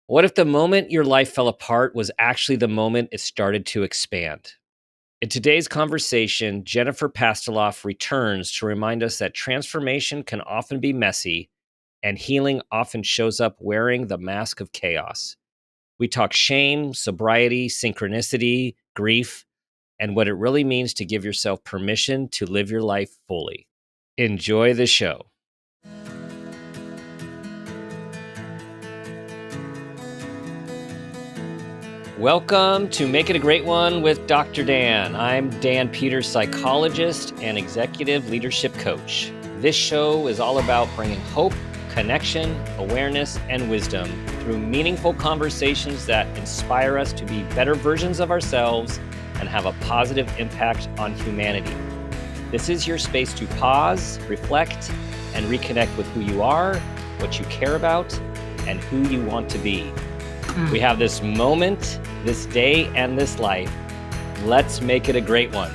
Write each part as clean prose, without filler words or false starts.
What if the moment your life fell apart was actually the moment it started to expand? In today's conversation, Jennifer Pastiloff returns to remind us that transformation can often be messy and healing often shows up wearing the mask of chaos. We talk shame, sobriety, synchronicity, grief, and what it really means to give yourself permission to live your life fully. Enjoy the show. Welcome to Make It a Great One with Dr. Dan. I'm Dan Peters, psychologist and executive leadership coach. This show is all about bringing hope, connection, awareness, and wisdom through meaningful conversations that inspire us to be better versions of ourselves and have a positive impact on humanity. This is your space to pause, reflect, and reconnect with who you are, what you care about, and who you want to be. We have this moment, this day, and this life. Let's make it a great one.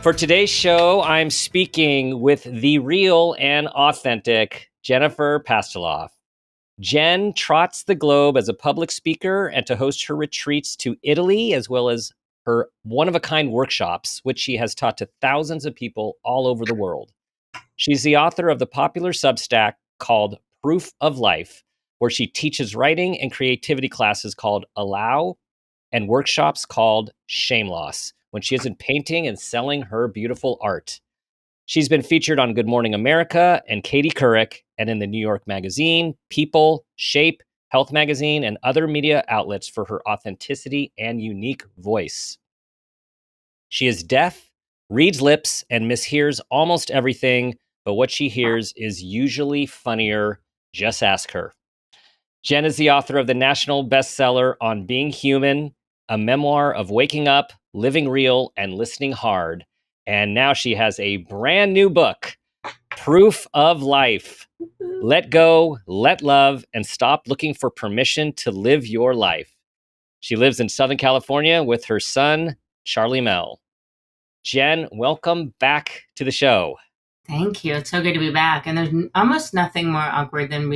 For today's show, I'm speaking with the real and authentic Jennifer Pastiloff. Jen trots the globe as a public speaker and to host her retreats to Italy, as well as her one-of-a-kind workshops, which she has taught to thousands of people all over the world. She's the author of the popular Substack called Proof of Life, where she teaches writing and creativity classes called Allow and workshops called Shame Loss, when she isn't painting and selling her beautiful art. She's been featured on Good Morning America and Katie Couric, and in the New York Magazine, People, Shape, Health Magazine, and other media outlets for her authenticity and unique voice. She is deaf, reads lips, and mishears almost everything, but what she hears is usually funnier. Just ask her. Jen is the author of the national bestseller On Being Human, a memoir of waking up, living real, and listening hard. And now she has a brand new book, Proof of Life. Let go, let love, and stop looking for permission to live your life. She lives in Southern California with her son, Charlie Mel. Jen, welcome back to the show. Thank you. It's so good to be back. And there's almost nothing more awkward than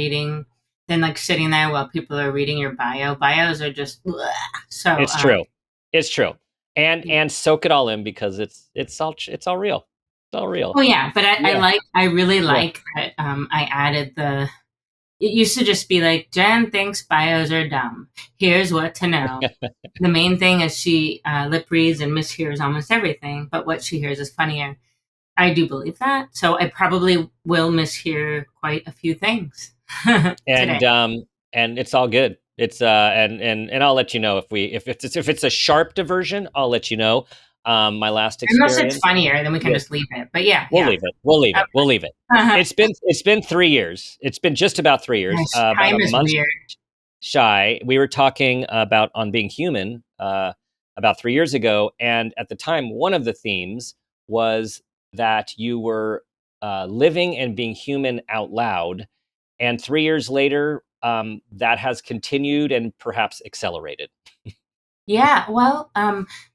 like sitting there while people are reading your bio. Bios are just bleh. So It's true. It's true. And soak it all in because it's all real. It's all real. Oh yeah, but I really like that I added it used to just be like, Jen thinks bios are dumb. Here's what to know. The main thing is she lip reads and mishears almost everything, but what she hears is funnier. I do believe that. So I probably will mishear quite a few things today. And it's all good. It's and I'll let you know if it's a sharp diversion, I'll let you know. My last experience. Unless it's funnier, then we can just leave it. But yeah, we'll leave it. We'll leave it. It's been 3 years. It's been just about 3 years. Time about a is month weird. shy. We were talking about On Being Human about 3 years ago, and at the time, one of the themes was that you were living and being human out loud. And 3 years later, that has continued and perhaps accelerated. Yeah, well,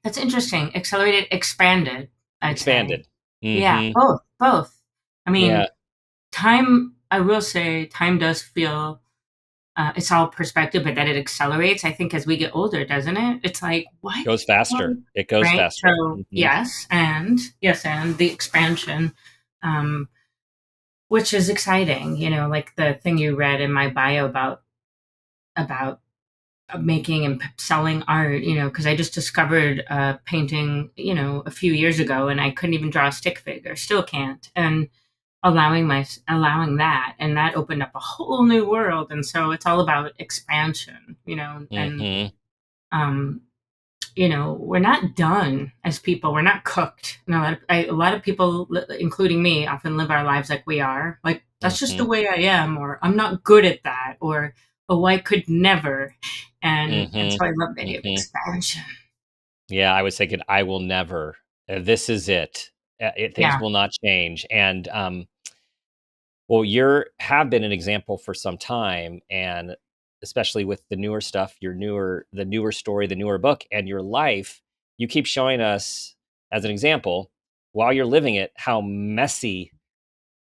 that's interesting. Accelerated, expanded, I'd say. Expanded. Yeah, both. I mean, I will say time does feel, it's all perspective, but that it accelerates, I think, as we get older, doesn't it? It's like, what? It goes faster. It goes Right? faster. So, yes, and the expansion, which is exciting, like the thing you read in my bio about making and selling art, because I just discovered painting, a few years ago, and I couldn't even draw a stick figure, still can't, and allowing that, and that opened up a whole new world. And so it's all about expansion, and we're not done as people. We're not cooked. A lot of people, including me, often live our lives like we are. Like, that's just the way I am, or I'm not good at that, or, oh, I could never. And so I love the idea of expansion. Yeah, I was thinking, I will never. This is it. Things will not change. And well, have been an example for some time, and especially with the newer stuff, the newer story, the newer book, and your life. You keep showing us as an example while you're living it how messy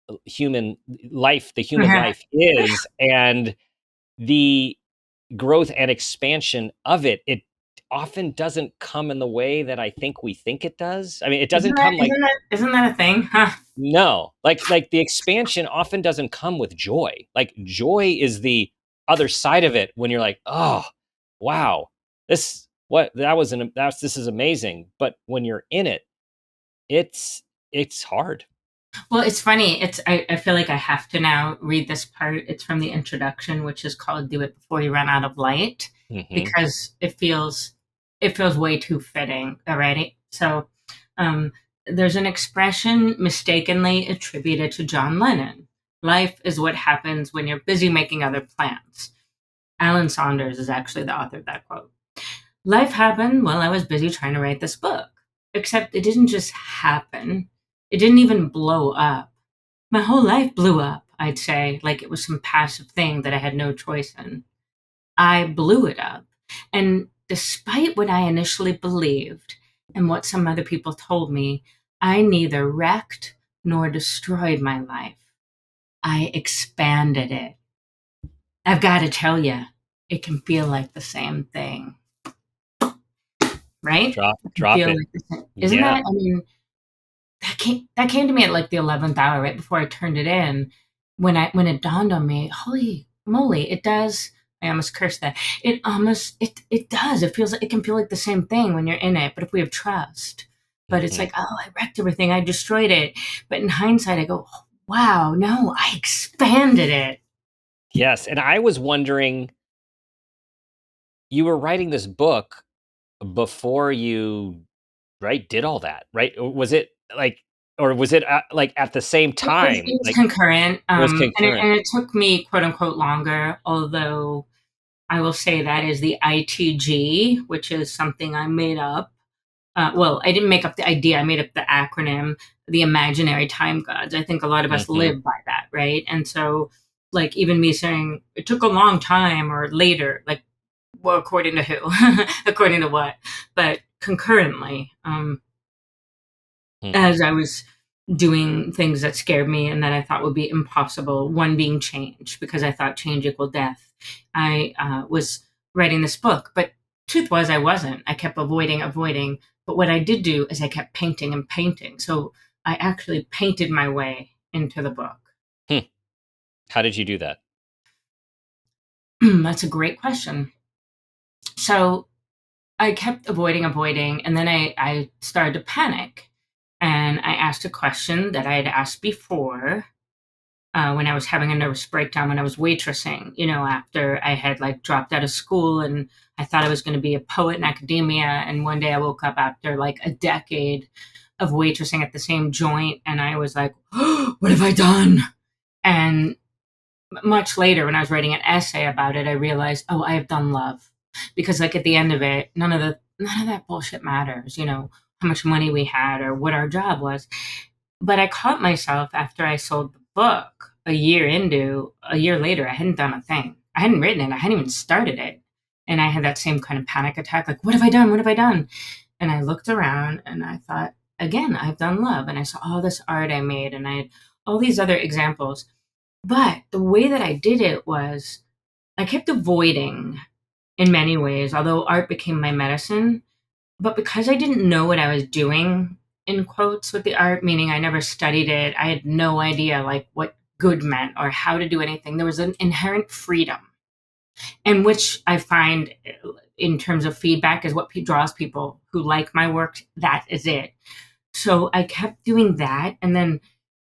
the human life is, and the growth and expansion of it, it often doesn't come in the way that I think we think it does. I mean, it Isn't doesn't that come like, isn't that isn't that a thing? Huh. no, like the expansion often doesn't come with joy. Like joy is the other side of it when you're like, oh, wow, this what that was an that's this is amazing. But when you're in it, it's it's hard. Well, it's funny. I feel like I have to now read this part. It's from the introduction, which is called "Do It Before You Run Out of Light," Hmm. because it feels way too fitting already. So, um, there's an expression mistakenly attributed to John Lennon. Life is what happens when you're busy making other plans. Alan Saunders is actually the author of that quote. Life happened while I was busy trying to write this book. Except it didn't just happen. It didn't even blow up. My whole life blew up, I'd say, like it was some passive thing that I had no choice in. I blew it up. And despite what I initially believed and what some other people told me, I neither wrecked nor destroyed my life. I expanded it. I've got to tell you, it can feel like the same thing, right? It can Drop feel it. like the same. Isn't Yeah. that, I mean, that came to me at like the 11th hour, right before I turned it in, when it dawned on me, holy moly, it does. I almost cursed that. It does. It feels like it can feel like the same thing when you're in it, but if we have trust. But it's Hmm. like, oh, I wrecked everything, I destroyed it. But in hindsight, I go, oh, wow, no, I expanded it. Yes. And I was wondering, you were writing this book before you, right, did all that, right? Or was it like, or was it like at the same It time? was Like concurrent, it was and it, concurrent. and it took me quote unquote longer, although I will say that is the ITG, which is something I made up. Well, I didn't make up the idea. I made up the acronym, the imaginary time gods. I think a lot of us Hmm. live by that, right? And so, like, even me saying it took a long time or later, like, well, according to who, according to what, but concurrently, Hmm. as I was doing things that scared me and that I thought would be impossible, one being change, because I thought change equaled death. I was writing this book, but truth was I wasn't. I kept avoiding. But what I did do is I kept painting and painting. So I actually painted my way into the book. Hmm. How did you do that? That's a great question. So I kept avoiding, and then I started to panic. And I asked a question that I had asked before, when I was having a nervous breakdown when I was waitressing, after I had like dropped out of school and I thought I was going to be a poet in academia. And one day I woke up after like a decade of waitressing at the same joint and I was like, oh, what have I done? And much later, when I was writing an essay about it, I realized, oh, I have done love. Because like at the end of it, none of that bullshit matters, how much money we had or what our job was. But I caught myself after I sold the book a year later, I hadn't done a thing. I hadn't written it. I hadn't even started it. And I had that same kind of panic attack, like, what have I done? What have I done? And I looked around and I thought, again, I've done love. And I saw all this art I made and I had all these other examples. But the way that I did it was I kept avoiding in many ways, although art became my medicine. But because I didn't know what I was doing, in quotes, with the art, meaning I never studied it, I had no idea like what good meant or how to do anything. There was an inherent freedom, and which I find in terms of feedback is what draws people who like my work. That is it. So I kept doing that, and then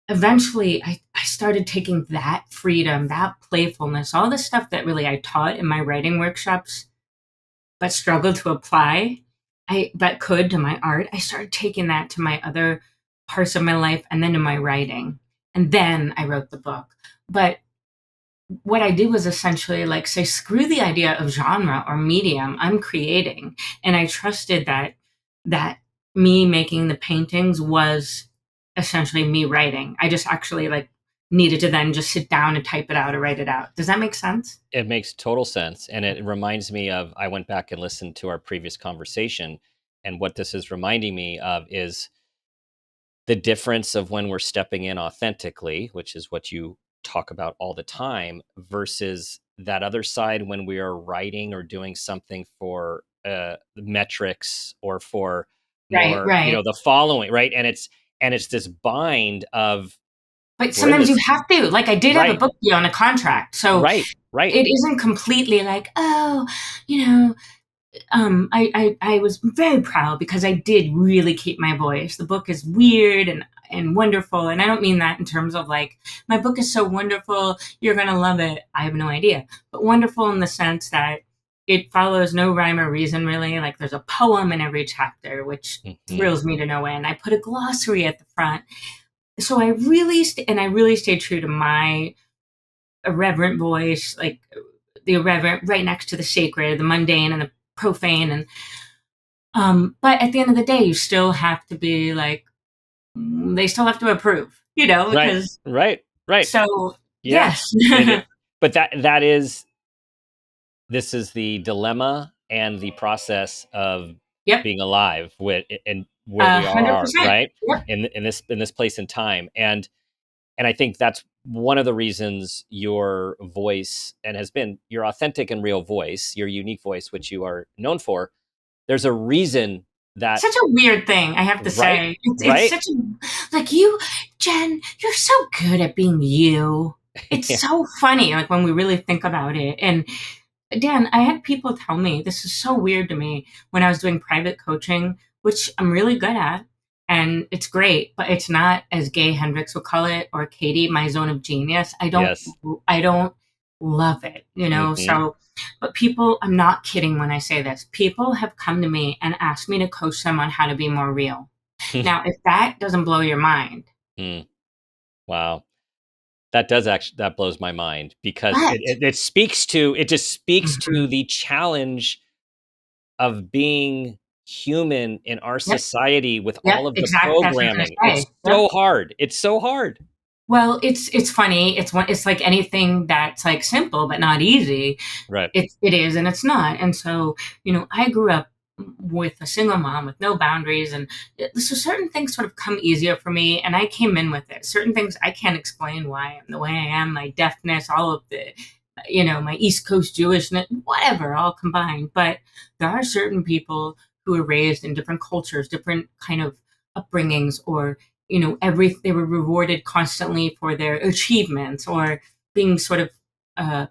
eventually I started taking that freedom, that playfulness, all the stuff that really I taught in my writing workshops but struggled to apply, but could to my art. I started taking that to my other parts of my life and then to my writing. And then I wrote the book. But what I did was essentially like say, screw the idea of genre or medium. I'm creating. And I trusted that me making the paintings was essentially me writing. I just actually like needed to then just sit down and type it out or write it out. Does that make sense? It makes total sense. And it reminds me of, I went back and listened to our previous conversation. And what this is reminding me of is the difference of when we're stepping in authentically, which is what you talk about all the time, versus that other side when we are writing or doing something for metrics or for Right, more, right. the following, right? And it's this bind of But we're in sometimes you this. have to. Like I did have a Right, book deal on a contract, so right, right. it isn't completely like, oh, you know, I was very proud because I did really keep my voice. The book is weird and wonderful, and I don't mean that in terms of like my book is so wonderful, you're gonna love it. I have no idea, but wonderful in the sense that it follows no rhyme or reason really. Like there's a poem in every chapter, which Hmm. thrills me to no end. I put a glossary at the front, so I really stayed true to my irreverent voice, like the irreverent right next to the sacred, the mundane and the profane. And but at the end of the day, you still have to be like, they still have to approve, Right, because right, right. so Yeah. yes. But this is the dilemma and the process of Yep. being alive with and where A we hundred are, percent. right? Yep. In this place and time. And I think that's one of the reasons your voice, and has been your authentic and real voice, your unique voice, which you are known for. There's a reason that, Such a weird thing, I have to right, say. It's right. such a, like, you, Jen, you're so good at being you. It's Yeah. so funny, like when we really think about it. And Dan, I had people tell me this is so weird to me when I was doing private coaching, which I'm really good at, and it's great, but it's not as Gay Hendricks would call it, or Katie, my zone of genius. Yes. I don't love it. Hmm. So, but people, I'm not kidding when I say this. People have come to me and asked me to coach them on how to be more real. Now, if that doesn't blow your mind, Wow. That blows my mind, because but it just speaks to mhm, the challenge of being human in our yep, society with yep, all of the exact. That's what I was programming. gonna It's say. Yep. so hard. It's so hard. Well, it's funny. It's like anything that's like simple but not easy. Right. It is and it's not. And so, I grew up with a single mom with no boundaries, and so certain things sort of come easier for me, and I came in with it. Certain things I can't explain why I'm the way I am, my deafness, all of the, my East Coast Jewishness, whatever, all combined. But there are certain people who are raised in different cultures, different kind of upbringings, or they were rewarded constantly for their achievements or being sort of uh,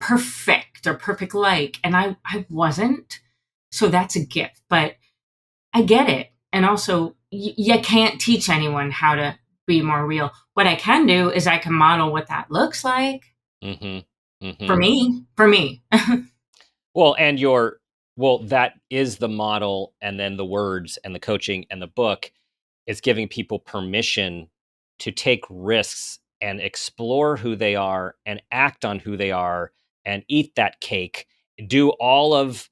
perfect or perfect like, and I wasn't. So that's a gift, but I get it. And also, you can't teach anyone how to be more real. What I can do is I can model what that looks like Hmm. for Hmm. me. Well, that is the model, and then the words and the coaching and the book is giving people permission to take risks and explore who they are and act on who they are and eat that cake, do all of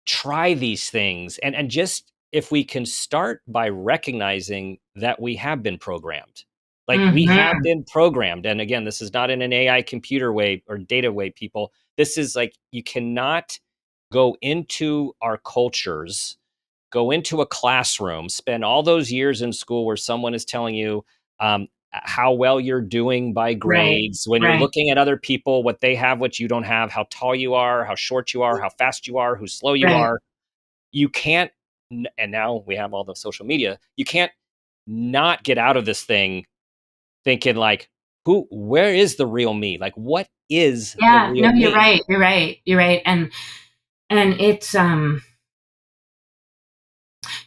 try these things, and just if we can start by recognizing that we have been programmed. Like, we have Hmm. been programmed, and again, this is not in an AI computer way or data way, people. This is like, you cannot go into our cultures, go into a classroom, spend all those years in school where someone is telling you how well you're doing by Right, grades, when you're right, looking at other people, what they have, what you don't have, how tall you are, how short you are, how fast you are, who slow you right. are. You can't, and now we have all the social media, you can't not get out of this thing thinking like, where is the real me? Like, what is the Yeah, real no, you're me? right. You're right. You're right. And it's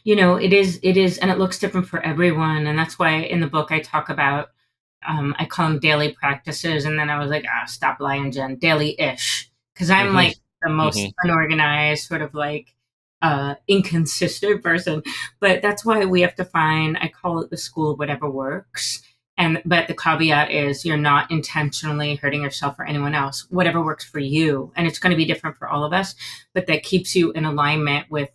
it is, and it looks different for everyone. And that's why in the book I talk about, I call them daily practices. And then I was like, stop lying, Jen, daily-ish. Because I'm Hmm. like the Hmm. most unorganized, sort of like inconsistent person. But that's why we have to find, I call it the school of whatever works. But the caveat is you're not intentionally hurting yourself or anyone else. Whatever works for you. And it's going to be different for all of us, but that keeps you in alignment with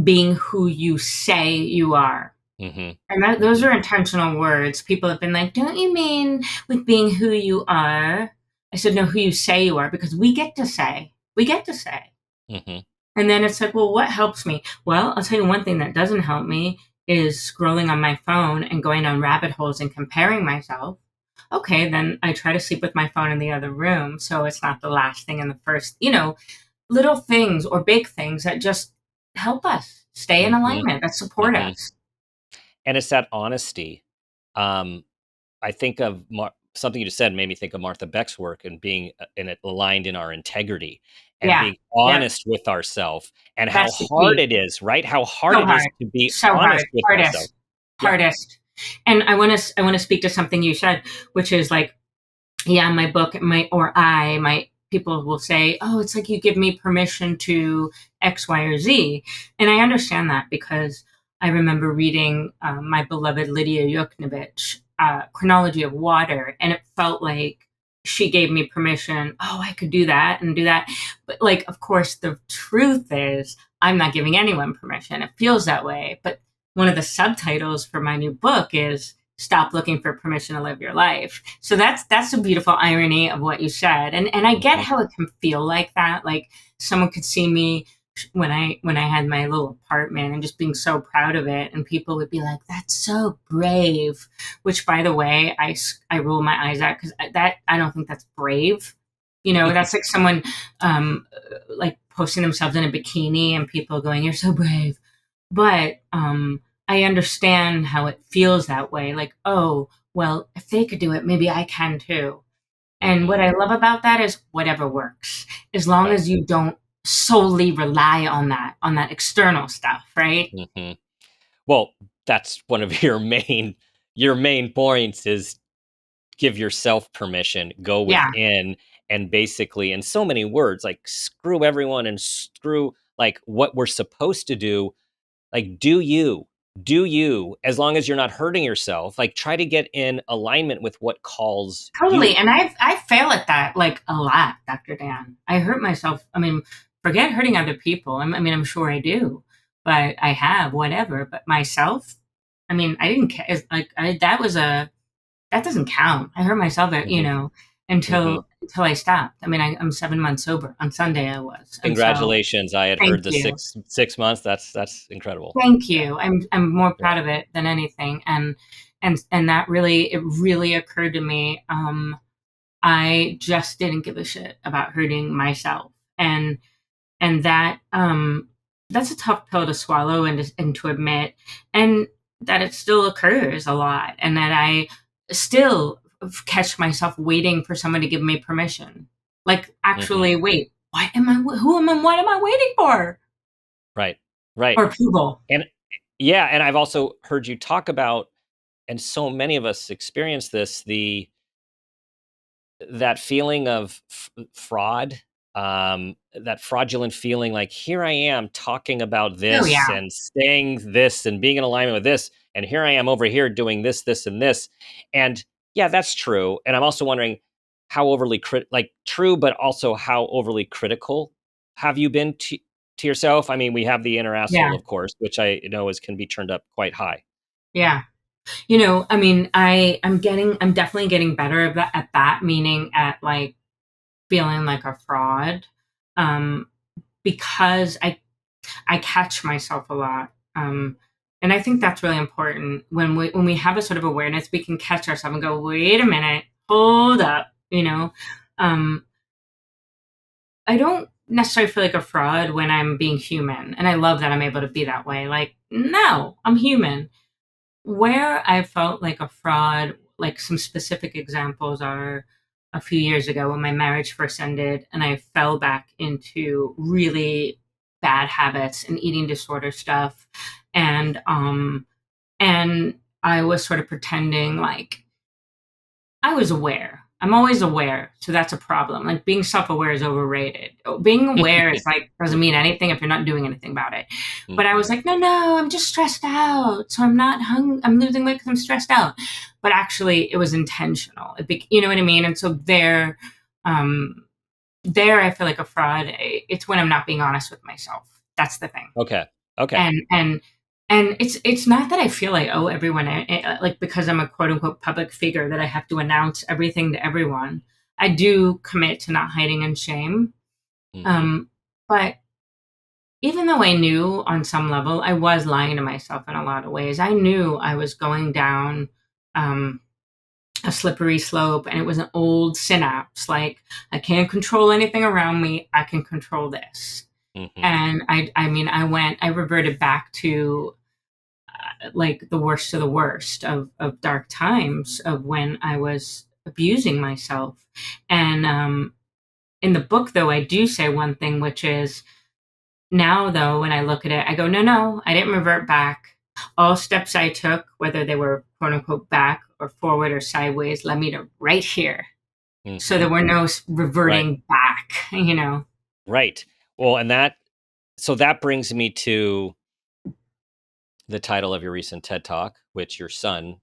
being who you say you are. Hmm. And those Hmm. are intentional words. People have been like, don't you mean with being who you are? I said, no, who you say you are, because we get to say. We get to say. Hmm. And then it's like, well, what helps me? Well, I'll tell you one thing that doesn't help me is scrolling on my phone and going on rabbit holes and comparing myself. okay, then I try to sleep with my phone in the other room so it's not the last thing in the first, little things or big things that just help us stay in Mhm, alignment, that support mhm. us. And it's that honesty. Um, I think of something you just said made me think of Martha Beck's work and being and it aligned in our integrity and Yeah. being Yep. honest with ourselves and how That's the hard key. it is, right? How hard So it is hard. to be So hard. honest with ourselves. Hardest. Yeah. Hardest. And I want to speak to something you said, which is like, yeah, my book, my people will say, oh, it's like you give me permission to X, Y, or Z. And I understand that because I remember reading my beloved Lydia Yuknovich, Chronology of Water, and it felt like she gave me permission. Oh, I could do that and do that. But, like, of course, the truth is, I'm not giving anyone permission. It feels that way. But one of the subtitles for my new book is stop looking for permission to live your life. So that's a beautiful irony of what you said. And I get Mhm. how it can feel like that. Like someone could see me when I had my little apartment and just being so proud of it, and people would be like, that's so brave, which, by the way, I roll my eyes at, because that I don't think that's brave. That's like someone like posting themselves in a bikini and people going, you're so brave. But I understand how it feels that way. Like, oh, well, if they could do it, maybe I can too. And what Mhm. I love about that is whatever works, as long Right. as you don't solely rely on that external stuff, right? Mhm. Well, that's one of your main points is give yourself permission, go Yeah, within, and basically, in so many words, like screw everyone and screw like what we're supposed to do. Like, do you, as long as you're not hurting yourself, like try to get in alignment with what calls totally. you. And I fail at that like a lot, Dr. Dan. I hurt myself. I mean, forget hurting other people. I mean, I'm sure I do, but I have whatever. But myself, I mean, I didn't care. Like that doesn't count. I hurt myself at, Hmm. Hmm. until I stopped. I mean, I'm 7 months sober. On Sunday I was. And so Congratulations! I had thank heard the you. six months. That's incredible. Thank Yeah, you. I'm more yeah. proud of it than anything. And that really, it really occurred to me. I just didn't give a shit about hurting myself. And that's a tough pill to swallow and to admit, and that it still occurs a lot, and that I still catch myself waiting for someone to give me permission, like Hmm. actually wait, what am I waiting for, Right, right. or approval. And yeah, and I've also heard you talk about, and so many of us experience this, that feeling of fraud, that fraudulent feeling, like here I am talking about Oh this yeah. and saying this and being in alignment with this, and here I am over here doing this, this, and this. And yeah, that's true. And I'm also wondering how overly like true, but also how overly critical have you been to yourself? I mean, we have the inner Yeah. asshole, of course, which I know is can be turned up quite high. Yeah. I mean, I'm definitely getting better at that, meaning at like feeling like a fraud. Um, because I catch myself a lot. And I think that's really important. When we have a sort of awareness, we can catch ourselves and go, wait a minute, hold up, Um, I don't necessarily feel like a fraud when I'm being human. And I love that I'm able to be that way. Like, no, I'm human. Where I felt like a fraud, like some specific examples are a few years ago when my marriage first ended and I fell back into really bad habits and eating disorder stuff. And I was sort of pretending like I was aware. I'm always aware, so that's a problem. Like being self-aware is overrated. Being aware is like doesn't mean anything if you're not doing anything about it. But I Hmm. was like, no, no, I'm just stressed out, so I'm not hung. I'm losing weight because I'm stressed out. But actually, it was intentional. You know what I mean? And so um, there, I feel like a fraud. It's when I'm not being honest with myself. That's the thing. Okay. Okay. And it's not that I feel I owe everyone, like because I'm a quote unquote public figure, that I have to announce everything to everyone. I do commit to not hiding in shame. Hmm. But even though I knew on some level I was lying to myself in a lot of ways, I knew I was going down um, a slippery slope, and it was an old synapse. Like, I can't control anything around me. I can control this. Hmm. And I reverted back to like the worst of the worst of dark times of when I was abusing myself. And in the book, though, I do say one thing, which is now, though, when I look at it, I go, no, no, I didn't revert back. All steps I took, whether they were quote unquote back or forward or sideways, led me to right here. So Hmm. there were no Right. reverting back, you know? Right. Well, so that brings me to the title of your recent TED Talk, which your son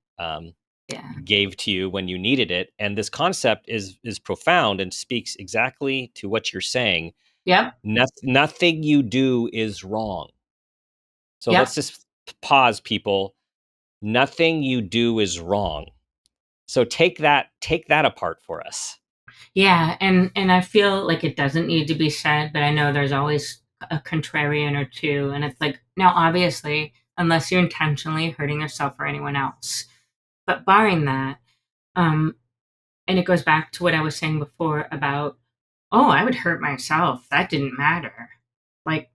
Yeah. gave to you when you needed it. And this concept is profound and speaks exactly to what you're saying. Yep. Nothing you do is wrong. So let's Yep. just pause, people. Nothing you do is wrong. So take that apart for us. Yeah. And I feel like it doesn't need to be said, but I know there's always a contrarian or two. And it's like, now, obviously, unless you're intentionally hurting yourself or anyone else. But barring that, um, and it goes back to what I was saying before about, oh, I would hurt myself. That didn't matter. Like,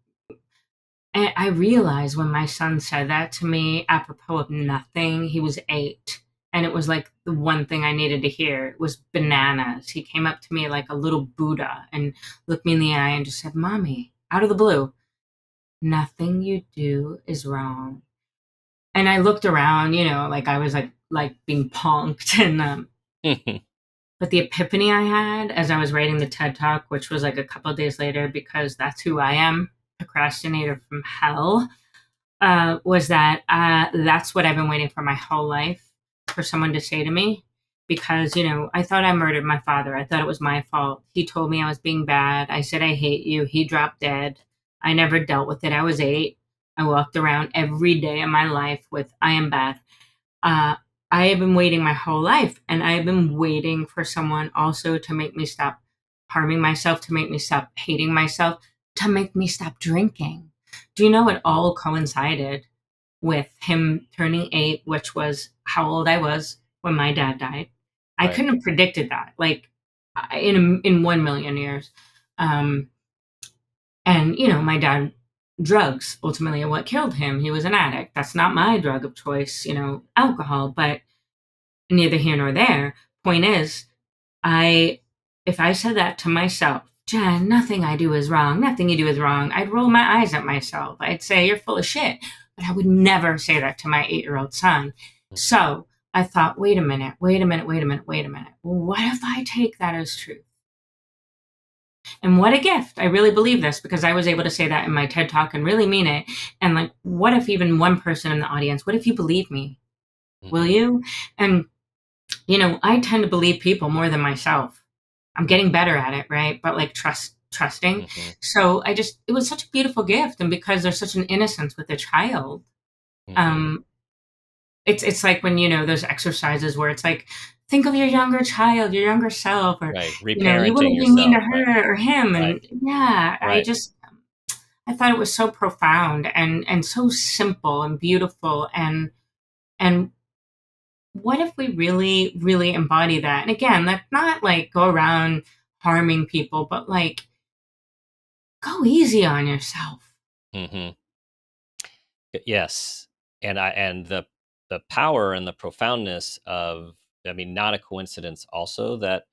and I realized when my son said that to me, apropos of nothing, he was 8. And it was like the one thing I needed to hear. It was bananas. He came up to me like a little Buddha and looked me in the eye and just said, Mommy, out of the blue, nothing you do is wrong. And I looked around, like I was like being punked. And but the epiphany I had as I was writing the TED Talk, which was like a couple of days later, because that's who I am, procrastinator from hell, was that that's what I've been waiting for my whole life, for someone to say to me. Because, I thought I murdered my father. I thought it was my fault. He told me I was being bad. I said, I hate you. He dropped dead. I never dealt with it. I was 8. I walked around every day of my life with, I am bad. Uh, I have been waiting my whole life, and I have been waiting for someone also to make me stop harming myself, to make me stop hating myself, to make me stop drinking. Do you know it all coincided with him turning 8, which was how old I was when my dad died? I Right. couldn't have predicted that, like in 1 million years. Um, and my dad, drugs ultimately are what killed him. He was an addict. That's not my drug of choice, alcohol. But neither here nor there. Point is, I if I said that to myself, Jen, nothing I do is wrong, nothing you do is wrong, I'd roll my eyes at myself. I'd say you're full of shit. But I would never say that to my 8-year-old son. So I thought, wait a minute, wait a minute, wait a minute, wait a minute. Well, what if I take that as truth? And what a gift. I really believe this because I was able to say that in my TED Talk and really mean it. And like, what if even one person in the audience, what if you believe me? Will Hmm. you? And I tend to believe people more than myself. I'm getting better at it, right? But like trusting. Hmm. So it was such a beautiful gift. And because there's such an innocence with a child, Hmm. um, it's like when, those exercises where it's like, think of your younger child, your younger self, or, Right. you Reparenting wouldn't be mean to yourself. Right. her or him. Right. And yeah, Right. I thought it was so profound and so simple and beautiful. And what if we really, really embody that? And again, that's not like go around harming people, but like go easy on yourself. Hmm. Yes. And the power and the profoundness of, I mean, not a coincidence also that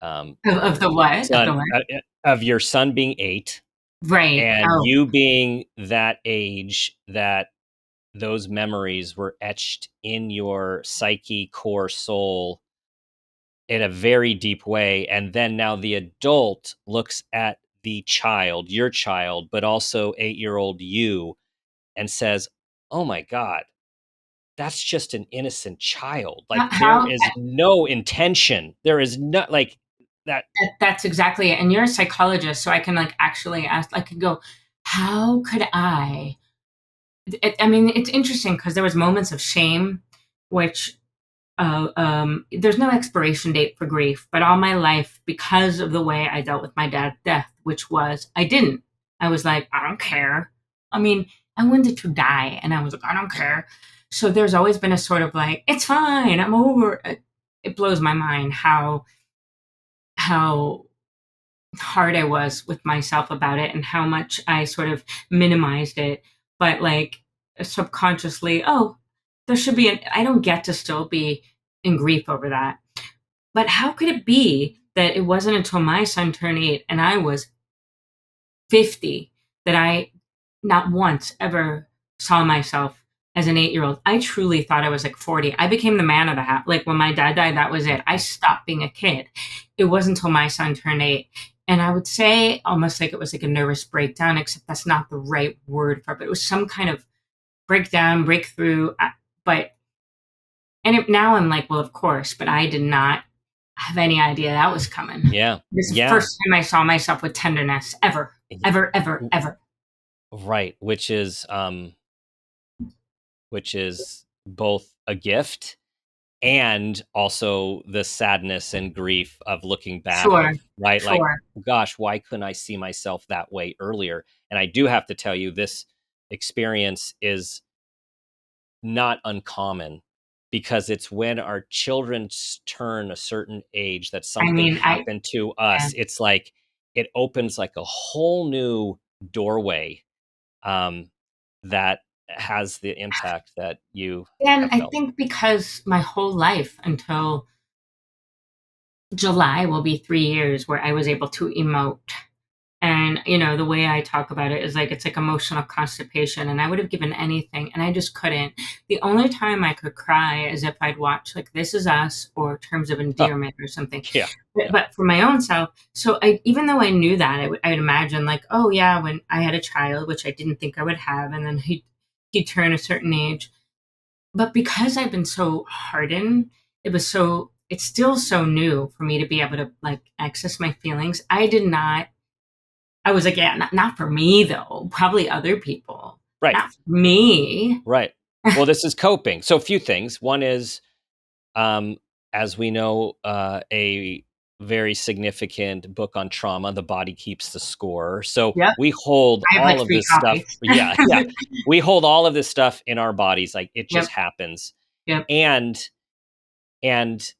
Of your the what? Of the son what? of your son being 8 Right. and Oh, you being that age that those memories were etched in your psyche, core, soul in a very deep way. And then now the adult looks at the child, your child, but also 8-year-old you, and says, oh my God, that's just an innocent child. Like there how is no intention. There is not like that. that's exactly it. And you're a psychologist, so I can like actually ask. I could go, how could I? I mean, it's interesting because there was moments of shame, which there's no expiration date for grief, but all my life, because of the way I dealt with my dad's death, which was I didn't. I was like, I don't care. I mean, I wanted to die, and I was like, I don't care. So there's always been a sort of like, it's fine, I'm over it. it blows my mind how hard I was with myself about it and how much I sort of minimized it. But like subconsciously, oh, there should be I don't get to still be in grief over that. But how could it be that it wasn't until my son turned 8 and I was 50 that I not once ever saw myself as an 8-year-old. I truly thought I was like 40. I became the man of the house. Like when my dad died, that was it. I stopped being a kid. It wasn't until my son turned 8. And I would say almost like it was like a nervous breakdown, except that's not the right word for it, but it was some kind of breakdown, breakthrough. But, now I'm like, well, of course, but I did not have any idea that was coming. Yeah. This is the Yeah. first time I saw myself with tenderness ever, ever, ever, ever. Right. Which is both a gift and also the sadness and grief of looking back Sure, of, right? Like, sure. gosh, why couldn't I see myself that way earlier? And I do have to tell you, this experience is not uncommon because it's when our children turn a certain age that I something mean, happened to yeah. us. It's like it opens like a whole new doorway, um, that has the impact that you And have I felt. think because my whole life until July will be 3 years where I was able to emote. And, the way I talk about it is like it's like emotional constipation, and I would have given anything, and I just couldn't. The only time I could cry is if I'd watch like This Is Us or Terms of Huh, Endearment or something. yeah, But yeah. for my own self, so even though I knew that, I'd imagine like, oh yeah, when I had a child, which I didn't think I would have, and then he'd turn a certain age. But because I've been so hardened, it's still so new for me to be able to like access my feelings. I was like, yeah, not for me though. Probably other people. Right, Not for me. right. Well, this is coping. So a few things. One is, um, as we know, a very significant book on trauma, The Body Keeps the Score. So Yep. we hold I have like all of 3 this stuff. copies. Yeah, yeah. We hold all of this stuff in our bodies. Like it just Yep. happens. Yep. And and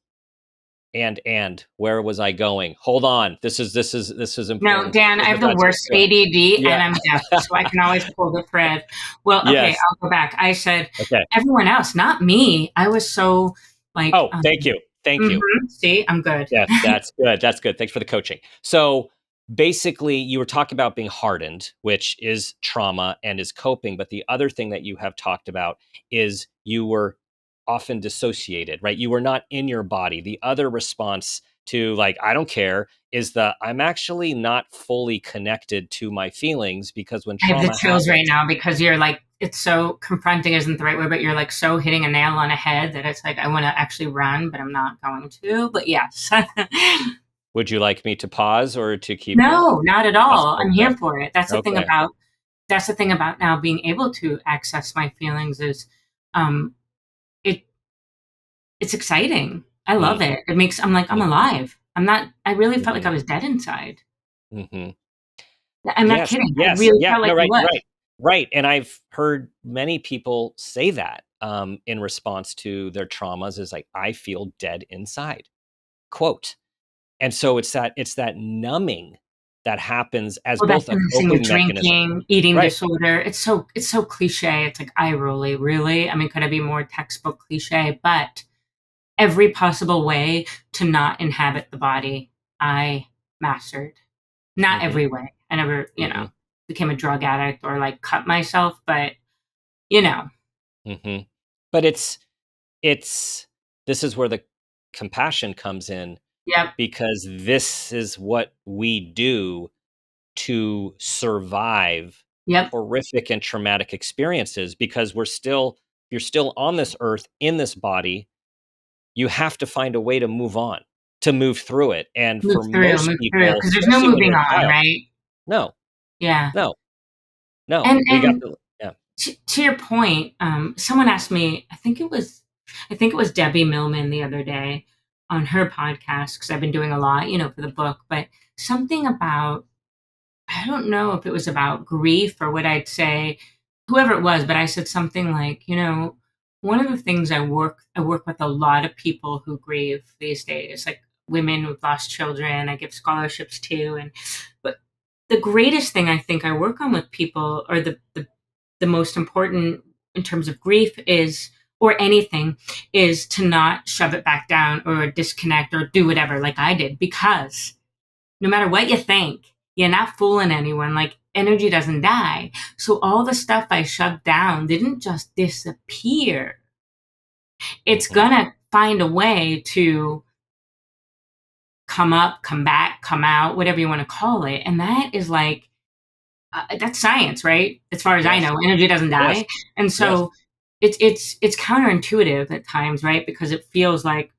and where was I going? Hold on. This is No, important. Dan, I have the Gotcha. worst ADD Yeah. and I'm deaf, so I can always pull the thread. Well, okay, Yes. I'll go back. I said Okay. everyone else, not me. I was so like, Oh, thank you. Thank you. see, I'm good. Yeah, that's good. That's good. Thanks for the coaching. So basically, you were talking about being hardened, which is trauma and is coping. But the other thing that you have talked about is you were often dissociated, right? You were not in your body. The other response to, like, I don't care, is the I'm actually not fully connected to my feelings because when I have the trauma chills right happens, now because you're like, it's so confronting isn't the right word, but you're like so hitting a nail on a head that it's like I want to actually run, but I'm not going to. But yes. would you like me to pause or to keep going? No, not at Yes. all. I'm Okay. here for it. Okay. That's the thing about now being able to access my feelings is um it it's exciting. I love Mm, it. I'm like, I'm mm, alive. I really felt like I mhm, was dead inside. mhm. I'm not Yes, kidding. I yes, really yeah, felt like no, I right, was. right, right, and I've heard many people say that, in response to their traumas is like, "I feel dead inside," quote, and so it's that numbing that happens as Well, that's both a the thing with coping mechanism. drinking, eating Right. disorder. It's so cliche. It's like eye rolly, really. I mean, could I be more textbook cliche? But every possible way to not inhabit the body, I mastered. Not Mhm, every way. I never, mhm, became a drug addict or like cut myself, but you know, mhm, but it's this is where the compassion comes in yep, because this is what we do to survive yep, horrific and traumatic experiences because you're still on this earth in this body, you have to find a way to move on, to move through it. And for most move through, people, because there's no especially when moving you're a on, child, right? no, Yeah, no, no, and we got and to, yeah. to your point, someone asked me, I think it was Debbie Millman the other day on her podcast because I've been doing a lot, for the book, but something about I don't know if it was about grief or what I'd say, whoever it was, but I said something like, one of the things I work with a lot of people who grieve these days, like women who've lost children. I give scholarships to, and but the greatest thing I think I work on with people, or the most important in terms of grief is, or anything, is to not shove it back down or disconnect or do whatever like I did, because no matter what you think, you're not fooling anyone. Like, energy doesn't die. So all the stuff I shoved down didn't just disappear. It's Hmm. gonna find a way to come up, come back, come out, whatever you want to call it. And that is like, that's science, right? As far as I Yes. know, energy doesn't Yes. die. And Yes. so it's counterintuitive at times, right? Because it feels like,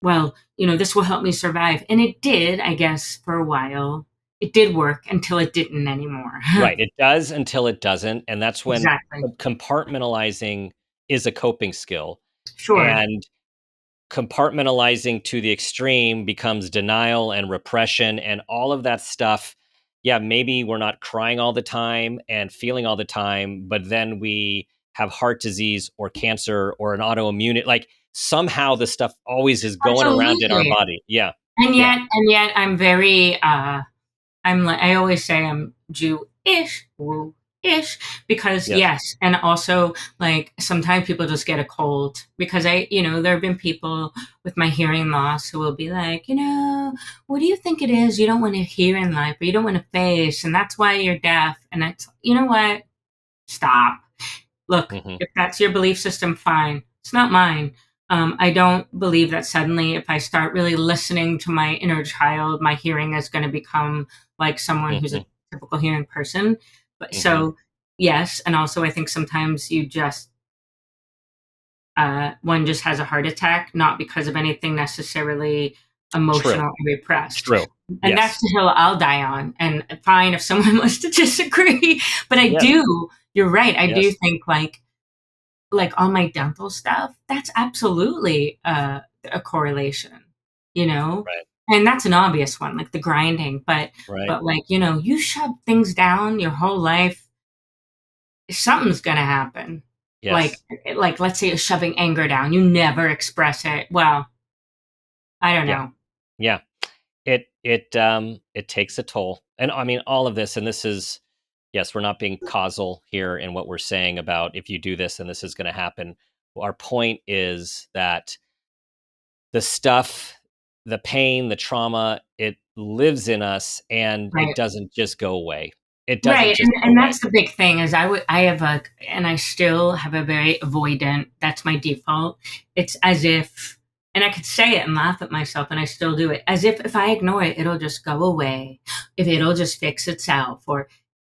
well, this will help me survive. And it did, I guess, for a while. It did work until it didn't anymore. Right. It does until it doesn't. And that's when Exactly. compartmentalizing is a coping skill. Sure. And compartmentalizing to the extreme becomes denial and repression and all of that stuff. Yeah, maybe we're not crying all the time and feeling all the time, but then we have heart disease or cancer or an autoimmune. Like somehow the stuff always is going around in our Absolutely. body. Yeah. And Yeah. yet I'm very I'm like, I always say I'm Jew-ish, woo-ish, because Yes. yes, and also like sometimes people just get a cold, because there have been people with my hearing loss who will be like, what do you think it is you don't want to hear in life, or you don't want to face, and that's why you're deaf, and it's, you know what? Stop. Look, Hmm. if that's your belief system, fine. It's not mine. I don't believe that suddenly, if I start really listening to my inner child, my hearing is going to become like someone who's a Hmm. typical hearing person. But Hmm. so, yes, and also I think sometimes one just has a heart attack, not because of anything necessarily True. emotional or repressed. True. And that's Yes. the hill I'll die on. And fine if someone wants to disagree, but I Yes. do. You're right. I do Yes. think like all my dental stuff, that's absolutely a correlation, you know? Right. And that's an obvious one, like the grinding. But Right. but like, you shove things down your whole life, something's gonna happen. Like Yes. like let's say you're shoving anger down, you never express it. Well, I don't Yeah. know. Yeah. It takes a toll. And I mean all of this, and this is, yes, we're not being causal here in what we're saying about if you do this and this is going to happen. Our point is that the stuff, the pain, the trauma, it lives in us and it Right. doesn't just go away. It doesn't Right, just go and away. that's the big thing is I have a, and I still have a very avoidant, that's my default. It's as if, and I could say it and laugh at myself, and I still do it, as if I ignore it, it'll just go away, if it'll just fix itself,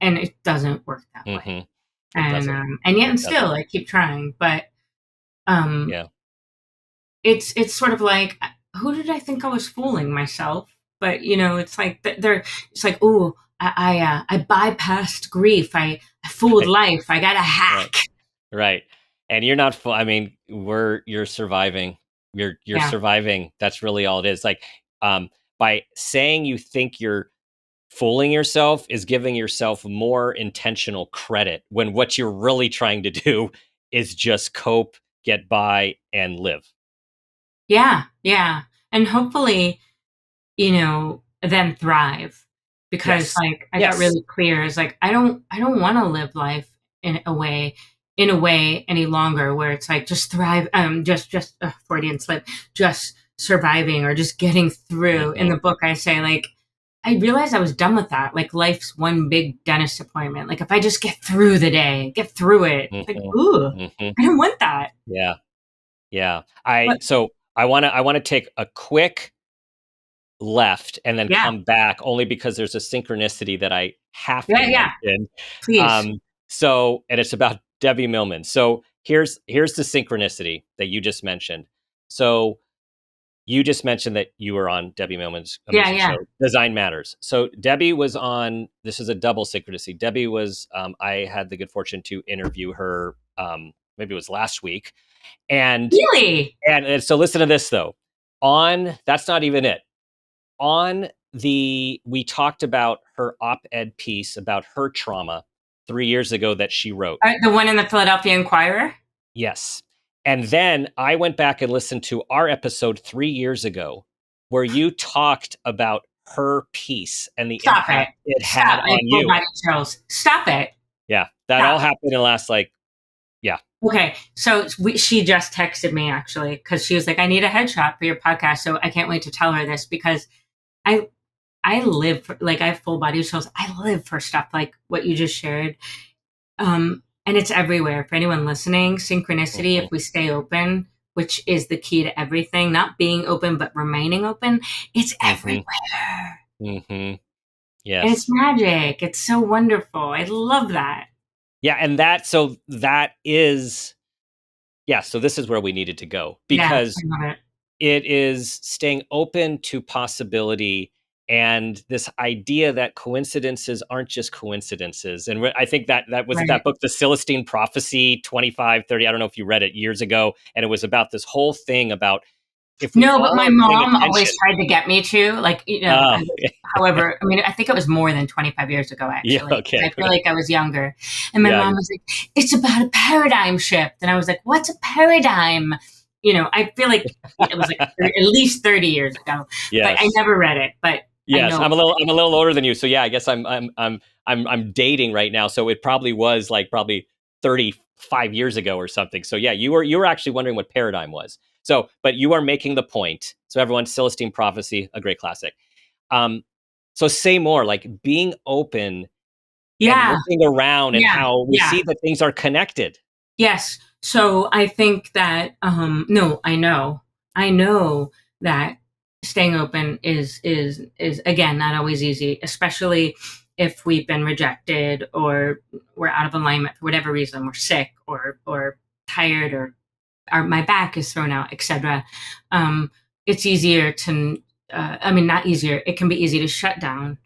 and it doesn't work that way. Hmm. It And doesn't. and yet It and still doesn't. I keep trying, but um Yeah. it's sort of like, who did I think I was fooling? Myself. But it's like they're it's like, oh, I bypassed grief. I fooled Right. life. I got a Right. hack. Right. And you're not I mean, you're surviving. You're Yeah. surviving. That's really all it is. Like um by saying you think you're fooling yourself is giving yourself more intentional credit when what you're really trying to do is just cope, get by, and live. Yeah. Yeah. And hopefully, then thrive, because Yes. like I got Yes. really clear, is like I don't want to live life in a way any longer where it's like just thrive, just Freudian slip, just surviving or just getting through. In Mhm. the book I say, like, I realized I was done with that, like life's one big dentist appointment, like if I just get through the day, get through it, like, Mhm. ooh, Mhm. I don't want that. Yeah. Yeah. But I wanna take a quick left and then yeah, come back only because there's a synchronicity that I have to yeah, yeah, mention. please. Um, and it's about Debbie Millman. So here's the synchronicity that you just mentioned. So you just mentioned that you were on Debbie Millman's Yeah, amazing yeah. show, Design Matters. So Debbie was on. This is a double synchronicity. Debbie was. I had the good fortune to interview her. Maybe it was last week, and Really? so listen to this though. On that's not even it we talked about her op-ed piece about her trauma 3 years ago that she wrote. The one in the Philadelphia Inquirer? Yes. And then I went back and listened to our episode 3 years ago, where you talked about her piece and the Stop it. impact it had Stop. I have on full you. body chills. Stop it. Yeah, that Stop all happened in the last, like, yeah. Okay, so she just texted me actually because she was like, "I need a headshot for your podcast." So I can't wait to tell her this because I I live for, like, I have full body chills. I live for stuff like what you just shared, and it's everywhere. For anyone listening, synchronicity. Mhm, If we stay open, which is the key to everything, not being open but remaining open, it's mhm, everywhere, mhm. and it's Yes. magic. It's so wonderful. I love that. Yeah, and that is, yeah, so this is where we needed to go, Yeah, I because love it. it is staying open to possibility and this idea that coincidences aren't just coincidences. And I think that was Right. that book, The Celestine Prophecy, 25, 30. I don't know if you read it years ago. And it was about this whole thing about if we No, but all my are paying mom always attention. tried to get me to, like, Oh, however, I mean, I think it was more than 25 years ago, yeah. actually, 'cause Okay. I feel like I was younger. And my Yeah. mom was like, "It's about a paradigm shift." And I was like, "What's a paradigm?" I feel like it was like at least 30 years ago, but I Yes. never read it, but I Yes, know. I'm a little older than you, so yeah, I guess I'm dating right now, so it probably was like probably 35 years ago or something. So yeah, you were actually wondering what paradigm was. So, but you are making the point. So everyone, Celestine Prophecy, a great classic. Um, so say more, like being open and Yeah, looking around and yeah, how we yeah. see that things are connected. Yes. So I think that no, I know that staying open is again not always easy, especially if we've been rejected or we're out of alignment for whatever reason, we're sick or tired or my back is thrown out, etc. It's easier to I mean, not easier. It can be easy to shut down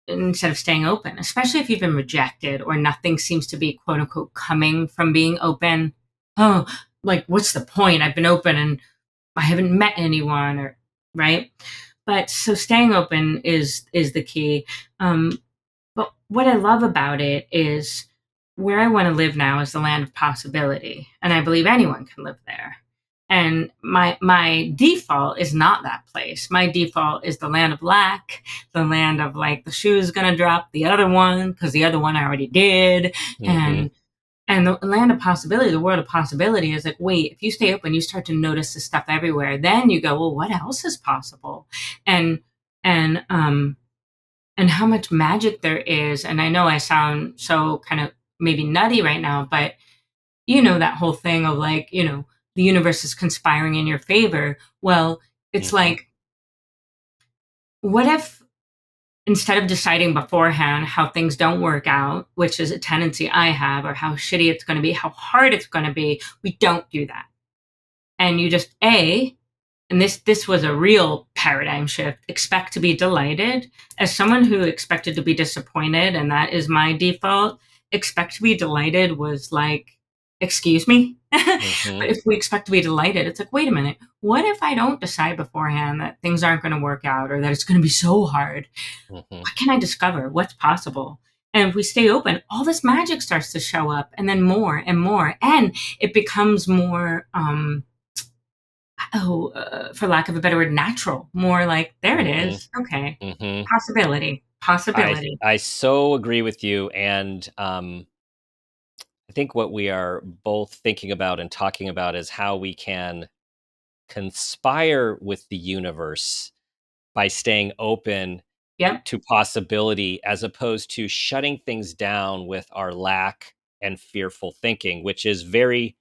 instead of staying open, especially if you've been rejected or nothing seems to be quote unquote coming from being open. Oh, like what's the point? I've been open and I haven't met anyone, or right. But so staying open is the key. But what I love about it is where I want to live now is the land of possibility, and I believe anyone can live there. And my default is not that place. My default is the land of lack, the land of like the shoe's gonna drop the other one because the other one I already did, Hmm. and the land of possibility, the world of possibility is like, wait, if you stay open, you start to notice the stuff everywhere. Then you go, well, what else is possible? And and um and how much magic there is. And I know I sound so kind of maybe nutty right now, but that whole thing of like, the universe is conspiring in your favor. Well, it's Hmm. like, what if instead of deciding beforehand how things don't work out, which is a tendency I have, or how shitty it's going to be, how hard it's going to be, we don't do that. And you just, and this was a real paradigm shift, expect to be delighted. As someone who expected to be disappointed, and that is my default, expect to be delighted was like, excuse me. Hmm. But if we expect to be delighted, it's like, wait a minute, what if I don't decide beforehand that things aren't going to work out or that it's going to be so hard? Hmm. What can I discover? What's possible? And if we stay open, all this magic starts to show up, and then more and more, and it becomes more for lack of a better word, natural. More like, there it Hmm. is. Okay. Hmm. Possibility. I Possibility. I so agree with you, and I think what we are both thinking about and talking about is how we can conspire with the universe by staying open Yep. to possibility as opposed to shutting things down with our lack and fearful thinking, which is very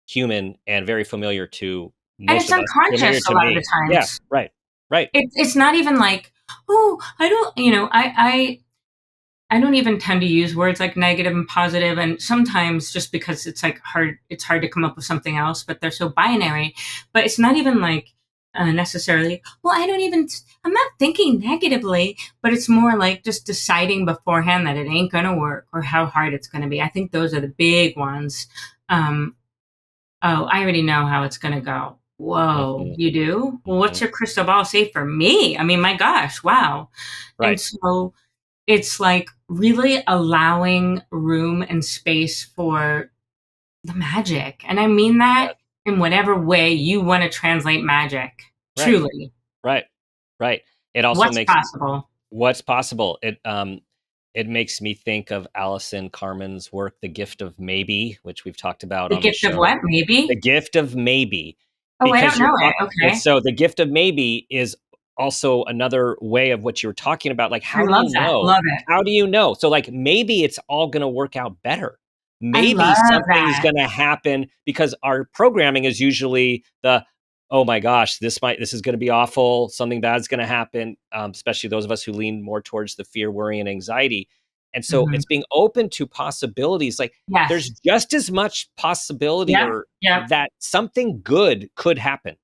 human and very familiar to And most it's of us, familiar unconscious a to lot of the me. Yeah, times. right, right. It's not even like, oh, I don't, I don't even tend to use words like negative and positive, and sometimes just because it's like hard, it's hard to come up with something else, but they're so binary. But it's not even like necessarily. Well, I'm not thinking negatively, but it's more like just deciding beforehand that it ain't gonna work or how hard it's gonna be. I think those are the big ones. Um, oh, I already know how it's gonna go. Whoa, Hmm. you do? Well, what's Hmm. your crystal ball say for me? I mean, my gosh, wow. And Right. so it's like really allowing room and space for the magic. And I mean that Yes. in whatever way you want to translate magic. Right. Truly. Right. Right. It also What's makes possible? what's possible. It makes me think of Alison Carmen's work, The Gift of Maybe, which we've talked about The on the gift of show. what? The Maybe? Gift of Maybe, Oh, I because don't you're know it. talk Okay. so the gift of maybe is also another way of what you were talking about, like, I how do love you that. know? Love it. How do you know? So, like, maybe it's all gonna work out better. I Maybe love something's that. gonna happen because our programming is usually the, "Oh my gosh, this is gonna be awful, something bad's gonna happen," especially those of us who lean more towards the fear, worry, and anxiety, and so Mhm. it's being open to possibilities, like, there's Yes. just as much possibility Yep. or Yep. that something good could happen.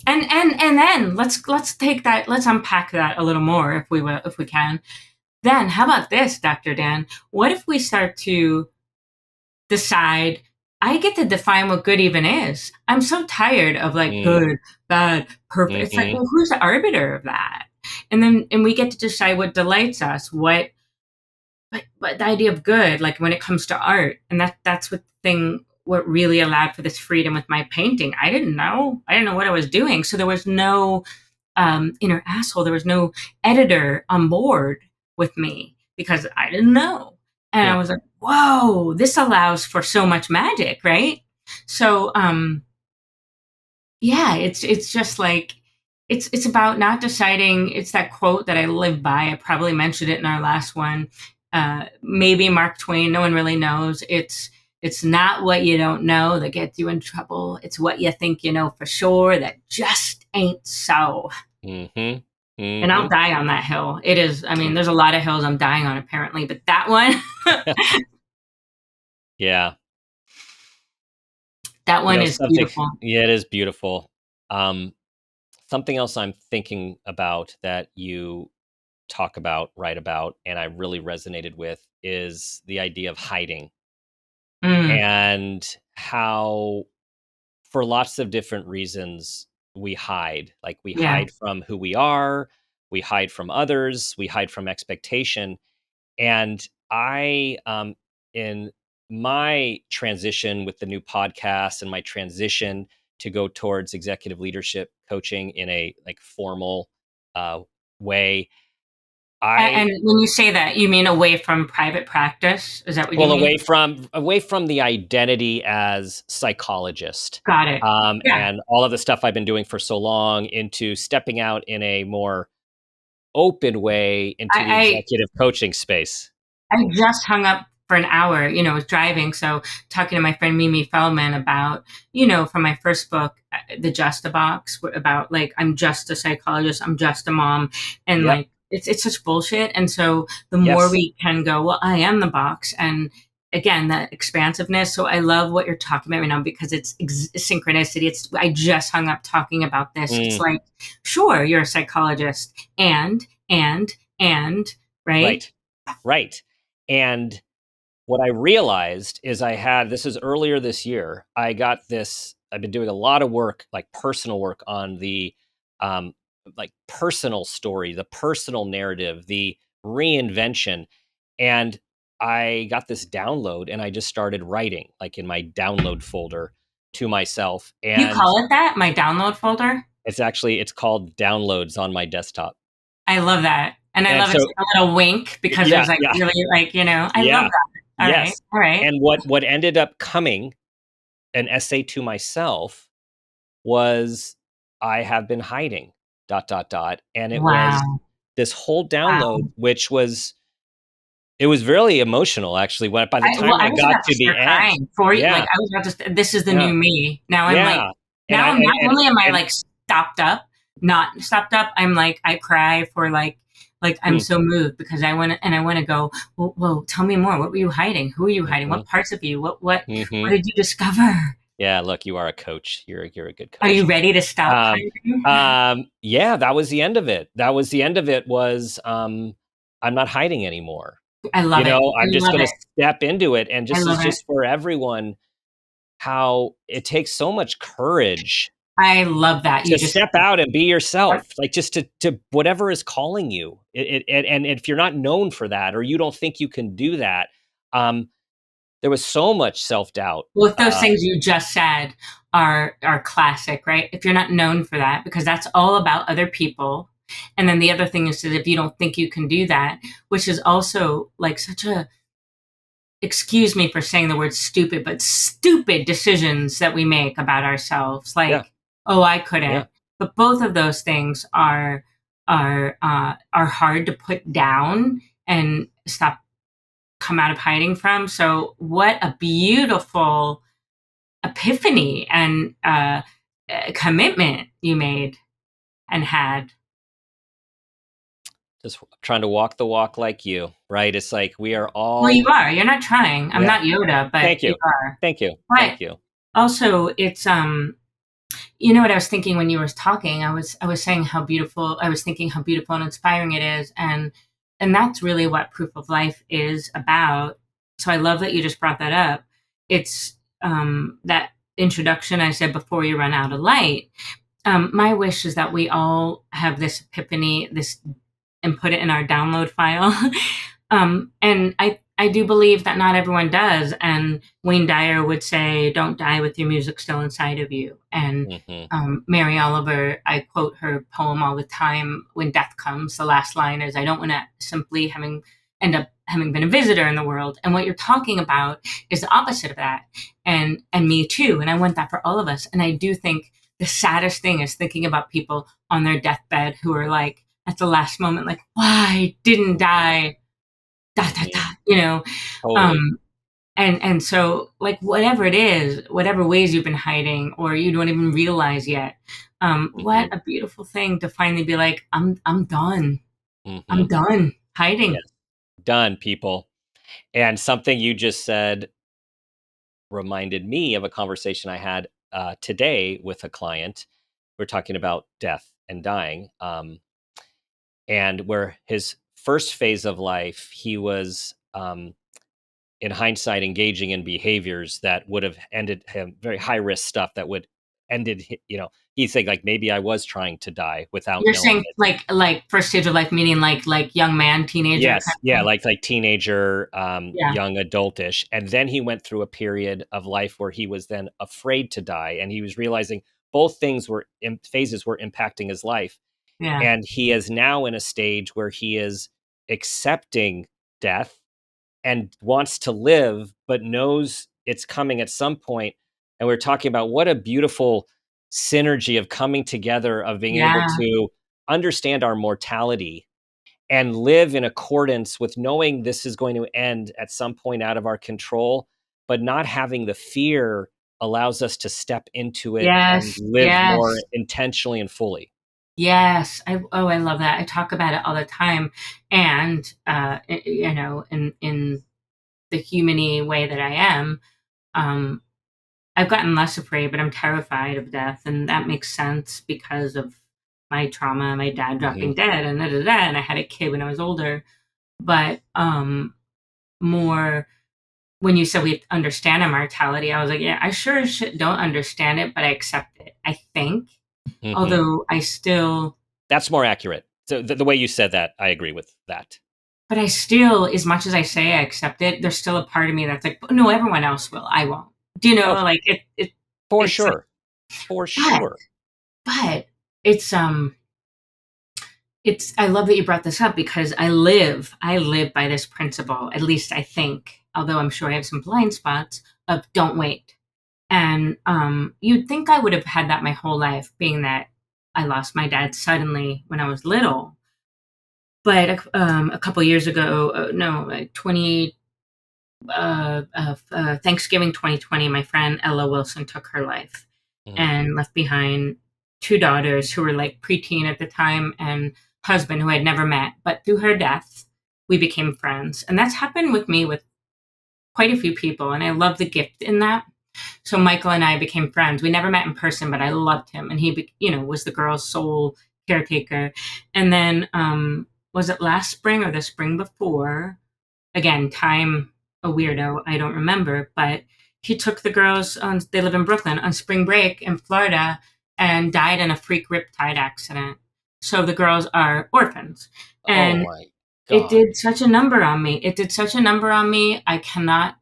And then let's take that, let's unpack that a little more if we will, if we can. Then how about this, Dr. Dan? What if we start to decide, I get to define what good even is. I'm so tired of like Mm, good, bad, perfect. It's like, mhm, well, who's the arbiter of that? And we get to decide what delights us, but the idea of good, like when it comes to art, and that's what thing what really allowed for this freedom with my painting. I didn't know what I was doing, so there was no inner asshole. There was no editor on board with me because I didn't know. And I hmm, was like, whoa, this allows for so much magic, right? So yeah, it's just like it's about not deciding. It's that quote that I live by. I probably mentioned it in our last one. Maybe Mark Twain, no one really knows. It's not what you don't know that gets you in trouble. It's what you think you know for sure that just ain't so. mhm, And I'll mhm. die on that hill. It is, I mean, there's a lot of hills I'm dying on apparently, but that one, Yeah. that You one know, is something beautiful. yeah, it is beautiful. Um, Something else I'm thinking about that you talk about, write about, and I really resonated with is the idea of hiding Mm, and how for lots of different reasons we hide. Like, we yeah. hide from who we are, we hide from others, we hide from expectation. And in my transition with the new podcast and my transition to go towards executive leadership coaching in a like formal uh, way, I And when you say that, you mean away from private practice? Is that what you well mean? away from the identity as psychologist, Got it. Yeah. and all of the stuff I've been doing for so long into stepping out in a more open way into the I, executive coaching space. I just hung up for an hour, I was driving. So talking to my friend Mimi Feldman about, from my first book, The Just a Box, about like, I'm just a psychologist, I'm just a mom. And Yep. like, it's such bullshit. And so the more Yes. we can go, well, I am the box. And again, that expansiveness. So I love what you're talking about right now because it's synchronicity. I just hung up talking about this. It's Mm, like, sure, you're a psychologist and, right? right. Right. And what I realized is this is earlier this year. I've been doing a lot of work, like personal work on the um like personal story, the personal narrative, the reinvention. And I got this download and I just started writing like in my download folder to myself. You And call it that? My download folder? it's called downloads on my desktop. I love that. And I And love it's so like a little wink because yeah, there's like yeah, really like, I love yeah. that. All right. Yes. All right. And what ended up coming an essay to myself was I have been hiding dot dot dot, and it was Wow. this whole download, Wow. which was it was really emotional actually when by the time I I was got about to to the start end. crying for you. Like Yeah, I was about to, this is the yeah, new me. Now I'm like, yeah, and now not only am I and like stopped up, not stopped up, I'm like, I cry for like I'm hmm, so moved because I want to go, whoa, tell me more. What were you hiding? Who are you hiding? mhm, What parts of you? What mhm. did you discover? Yeah, look, you are a coach. You're a good Are you coach. ready to stop Um, hiding? yeah, that was the end of it. That was the end of it was, I'm not hiding anymore. I You love it. know, I I'm just love gonna it. step into it, and I just is love it. just for everyone, how it takes so much courage I love that. to You just step out and be yourself, like, just to whatever is calling you. And if you're not known for that or you don't think you can do that, um, there was so much self-doubt. Well, if those things you just said are classic, right? If you're not known for that, because that's all about other people. And then the other thing is that if you don't think you can do that, which is also like such a, excuse me for saying the word stupid, but stupid decisions that we make about ourselves. Yeah, Like, oh, I yeah. couldn't. But both of those things are hard to put down and stop come out of hiding from. So what a beautiful epiphany and commitment you made and had. Just trying to walk the walk like you, right? It's like we are Well, all, you are. You're not trying. I'm yeah. not Yoda, but Thank you you. are. Thank you. But Thank you. also, it's you know what I was thinking when you were talking? I was saying how beautiful. I was thinking how beautiful and inspiring it is, and that's really what proof of life is about. So I love that you just brought that up. It's that introduction I said before you run out of light. My wish is that we all have this epiphany, this and put it in our download file. And I do believe that not everyone does. And Wayne Dyer would say, "Don't die with your music still inside of you." And Hmm. Mary Oliver, I quote her poem all the time. When death comes, the last line is, "I don't want to simply having end up having been a visitor in the world." And what you're talking about is the opposite of that. And me too. And I want that for all of us. And I do think the saddest thing is thinking about people on their deathbed who are like at the last moment, like, why didn't Hmm. I? Da, da, da, Hmm. Totally. Um, and so like whatever it is, whatever ways you've been hiding or you don't even realize yet, Hmm. what a beautiful thing to finally be like, I'm done. I'm Hmm. done hiding. Yes. Done, people. And something you just said reminded me of a conversation I had today with a client. We're talking about death and dying, and where his first phase of life, he was, in hindsight, engaging in behaviors that would have ended him very high risk stuff that would ended. He'd think like maybe I was trying to die without You're knowing saying it. like first stage of life, meaning like young man, teenager kind Yes, of yeah, thing. like teenager, Yeah, young adultish, and then he went through a period of life where he was then afraid to die, and he was realizing both things were phases were impacting his life, yeah, and he is now in a stage where he is accepting death and wants to live, but knows it's coming at some point. And we're talking about what a beautiful synergy of coming together, of being able yeah, to understand our mortality and live in accordance with knowing this is going to end at some point out of our control, but not having the fear allows us to step into it and yes, live more yes. intentionally and fully. Yes, I love that. I talk about it all the time, and in the humany way that I am, um, I've gotten less afraid, but I'm terrified of death, and that makes sense because of my trauma, my dad Hmm. dropping dead, and da da da. And I had a kid when I was older, but more when you said we understand our mortality, I was like, yeah, I sure don't understand it, but I accept it. I think, Hmm. although I still That's more accurate. So the way you said that, I agree with that. But I still, as much as I say I accept it, there's still a part of me that's like, no, everyone else will. I won't. Do you know? Oh, Like for it's like, sure, for but, sure. but it's it's. I love that you brought this up because I live by this principle. At least I think, although I'm sure I have some blind spots of don't wait. And you'd think I would have had that my whole life, being that I lost my dad suddenly when I was little. But a couple years ago, no, like 20 Thanksgiving 2020, my friend Ella Wilson took her life Hmm. and left behind two daughters who were like preteen at the time and husband who I'd never met. But through her death, we became friends. And that's happened with me with quite a few people. And I love the gift in that. So Michael and I became friends. We never met in person, but I loved him. And was the girl's sole caretaker. And then, was it last spring or the spring before? Again, time a weirdo, I don't remember, but he took the girls on they live in Brooklyn on spring break in Florida and died in a freak riptide accident. So the girls are orphans. Oh And my it God. did such a number on me. It did such a number on me. I cannot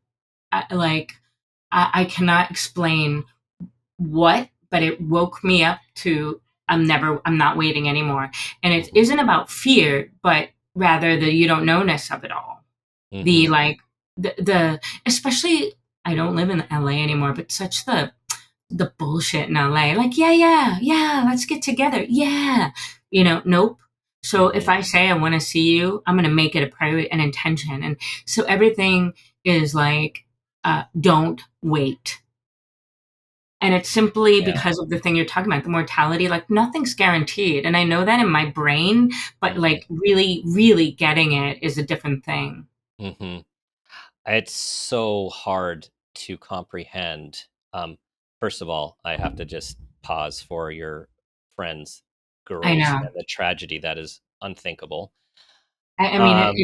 like I cannot explain what, but it woke me up to I'm not waiting anymore. And it Mhm. isn't about fear, but rather the you don't knowness of it all. The Mhm. like the especially I don't live in LA anymore, but such the bullshit in LA. Like, yeah, yeah, yeah, let's get together. Yeah. Nope. So if Mhm. I say I want to see you, I'm going to make it a priority, an intention. And so everything is like, don't wait. And it's simply Yeah. because of the thing you're talking about, the mortality, like nothing's guaranteed. And I know that in my brain, but Mhm. like really, really getting it is a different thing. Mhm. It's so hard to comprehend. Um, First of all, I have to just pause for your friends, I girls, know. and the tragedy that is unthinkable. I mean, Um,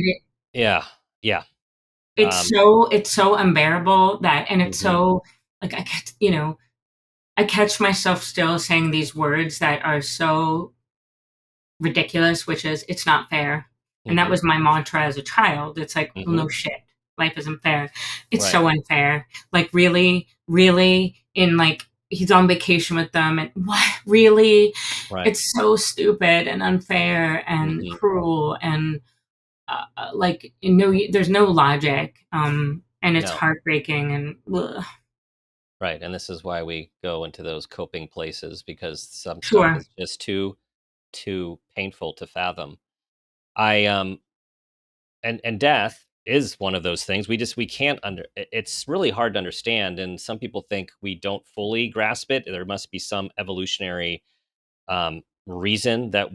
yeah, yeah. Um, it's so unbearable that, and it's mhm, so like I catch myself still saying these words that are so ridiculous, which is it's not fair. And that mhm, was my mantra as a child. It's like, well, mhm. no shit. Life isn't fair. It's Right, so unfair. Like really, really in like he's on vacation with them and what really? right. It's so stupid and unfair and Mhm. cruel and like no there's no logic. And it's No, heartbreaking and ugh. right. And this is why we go into those coping places because some stuff Sure. is just too painful to fathom. I and death is one of those things we can't it's really hard to understand, and some people think we don't fully grasp it. There must be some evolutionary reason that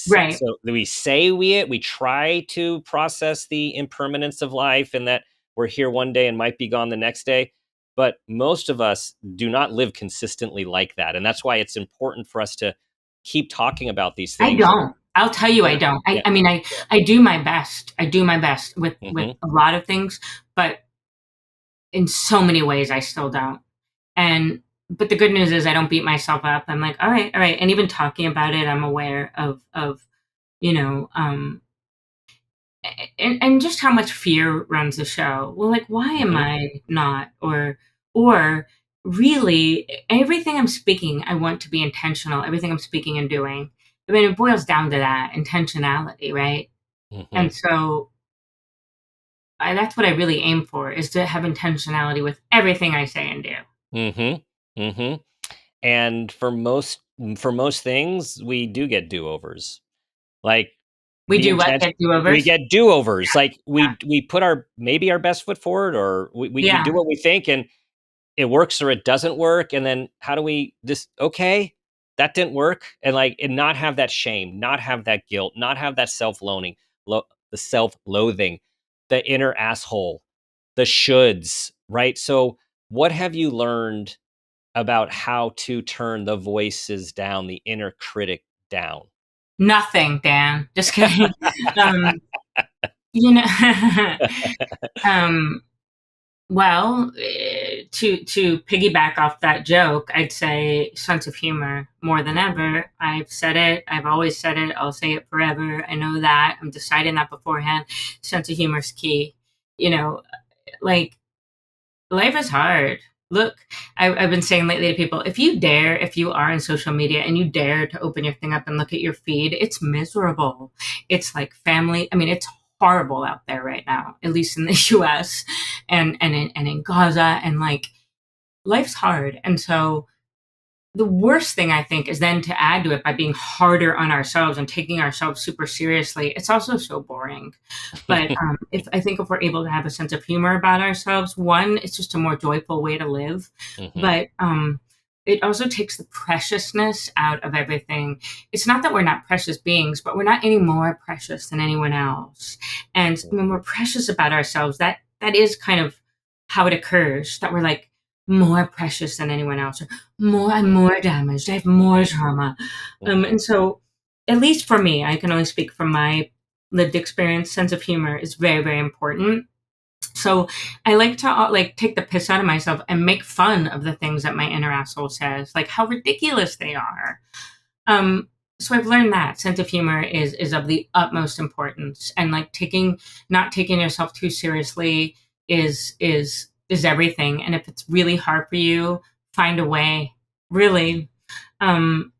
Right. so that we say we try to process the impermanence of life and that we're here one day and might be gone the next day, but most of us do not live consistently like that, and that's why it's important for us to keep talking about these I things. don't. I'll tell you I Yeah, don't. yeah, I mean, yeah. I do my best. I do my best with Hmm. a lot of things, but in so many ways I still don't. And but the good news is I don't beat myself up. I'm like, all right, all right. And even talking about it, I'm aware of you know, um and just how much fear runs the show. Well, like why am Hmm. I not or really everything I'm speaking, I want to be intentional. Everything I'm speaking and doing. I mean, it boils down to that intentionality, right? Hmm. And so that's what I really aim for is to have intentionality with everything I say and do. Mhm. Mhm. And for most things, we do get do-overs. Like, We the do what? intention Get do we overs? get do-overs, like, Yeah. we put our maybe our best foot forward, or we Yeah. do what we think, and it works or it doesn't work, and then how do we just, "Okay, that didn't work," and, like, and not have that shame, not have that guilt, not have that self-loaning the self-loathing, the inner asshole, the shoulds, right? So, what have you learned about how to turn the voices down, the inner critic down? Nothing, Dan. Just kidding. Um, you know, um, well, to piggyback off that joke, I'd say sense of humor more than Mhm, ever. I've said it. I've always said it. I'll say it forever. I know that. I'm deciding that beforehand. Sense of humor is key. You know, like life is hard. Look, I've been saying lately to people, if you are in social media and you dare to open your thing up and look at your feed, it's miserable. It's like family. I mean, it's horrible out there right now, at least in the US and in Gaza. And like, life's hard. And so the worst thing I think is then to add to it by being harder on ourselves and taking ourselves super seriously. It's also so boring. But if I think if we're able to have a sense of humor about ourselves, one, it's just a more joyful way to live. mhm, But it also takes the preciousness out of everything. It's not that we're not precious beings, but we're not any more precious than anyone else. And when we're precious about ourselves, that is kind of how it occurs. That we're like more precious than anyone else, or more I'm mhm, more damaged. I have more mhm, trauma. mhm, And so, at least for me, I can only speak from my lived experience. Sense of humor is very, very important. So I like to like take the piss out of myself and make fun of the things that my inner asshole says, like how ridiculous they are. Um, so I've learned that sense of humor is of the utmost importance, and like taking not taking yourself too seriously is is everything. And if it's really hard for you, find a way, really. Um,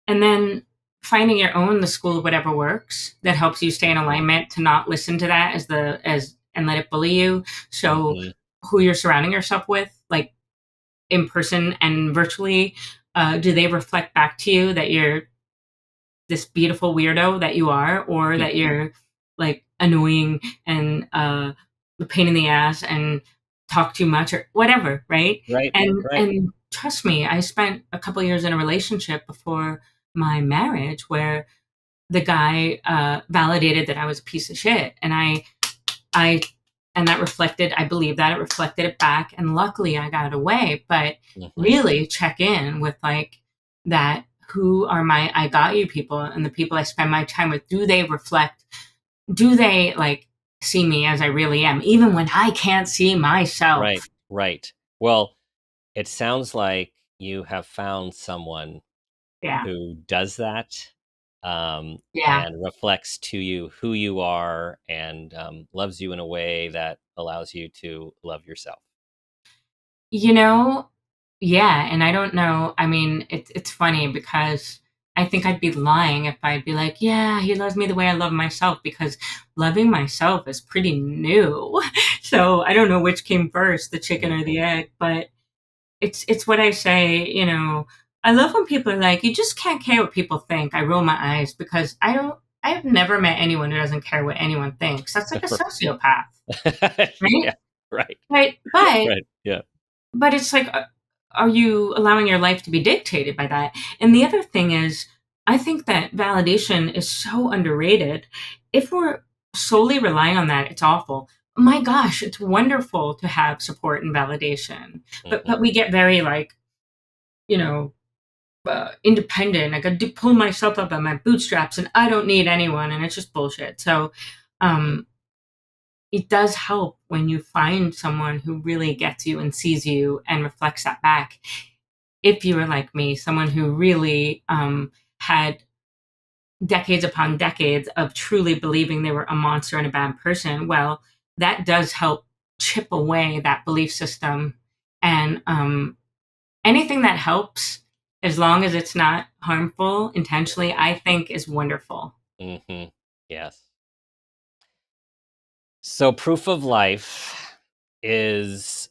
and then finding your own, the school of whatever works that helps you stay in Mhm. alignment, to not listen to that and let it bully you. So Mhm. who you're surrounding yourself with, like in person and virtually, do they reflect back to you that you're this beautiful weirdo that you are, or that you're like annoying and a pain in the ass and talk too much or whatever, right? Right, right. And trust me, I spent a couple years in a relationship before my marriage where the guy validated that I was a piece of shit, and I and that reflected, I believe that it reflected it back, and luckily I got away. But Mhm. really check in with like that, who are my I got you people, and the people I spend my time with, do they reflect, do they like see me as I really am, even when I can't see Right, myself? right. Well, it sounds like you have found someone Yeah. who does that, Yeah. and reflects to you who you are, and loves you in a way that allows you to love yourself. You know, yeah, and I don't know. I mean, it's funny because I think I'd be lying if I'd be like, "Yeah, he loves me the way I love myself," because loving myself is pretty new. So I don't know which came first, the chicken or the Mhm. egg, but it's what I say. I love when people are like, "You just can't care what people think." I roll my eyes because I don't. I have never met anyone who doesn't care what anyone thinks. That's like a sociopath, right? Yeah, right, Right, but right, yeah. it's like, are you allowing your life to be dictated by that? And the other thing is, I think that validation is so underrated. If we're solely relying on that, it's awful. My gosh, it's wonderful to have support and validation, but Mhm. we get very like, you know, independent. I got to pull myself up by my bootstraps, and I don't need anyone, and it's just bullshit. So, Mhm. um, it does help when you find someone who really gets you and sees you and reflects that back. If you were like me, someone who really had decades upon decades of truly believing they were a monster and a bad person, well, that does help chip away that belief system. And anything that helps, as long as it's not harmful intentionally, I think is wonderful. Mhm. Yes. So proof of life is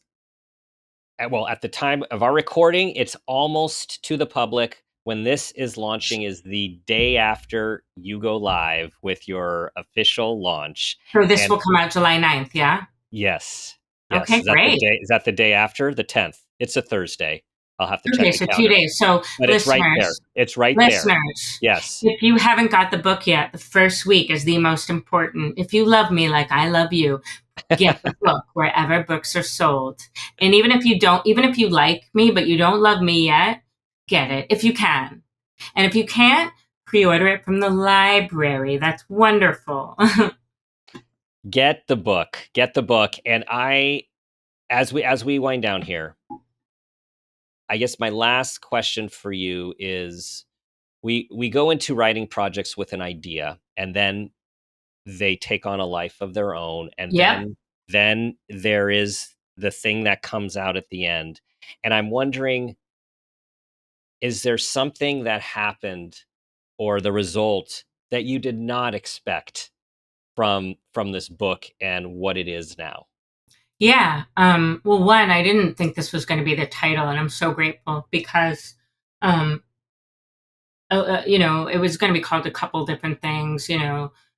well, at the time of our recording, it's almost to the public. When this is launching is the day after you go live with your official launch. So this And will come out July 9th, yeah? yes, yes. Okay, great. Is that the day after? The 10th. It's a Thursday. I'll have to check Okay, the so 2 calendar. days. So But it's right there. listeners, It's right there. listeners, Yes. if you haven't got the book yet, the first week is the most important. If you love me like I love you, get the book wherever books are sold. And even if you like me, but you don't love me yet, get it if you can. And if you can't, pre-order it from the library. That's wonderful. Get the book. Get the book. And as we wind down here, I guess my last question for you is we go into writing projects with an idea, and then they take on a life of their own, and Yep. then there is the thing that comes out at the end. And I'm wondering, is there something that happened or the result that you did not expect from this book and what it is now? Yeah. Well, one, I didn't think this was going to be the title, and I'm so grateful because um, it was going to be called a couple different things.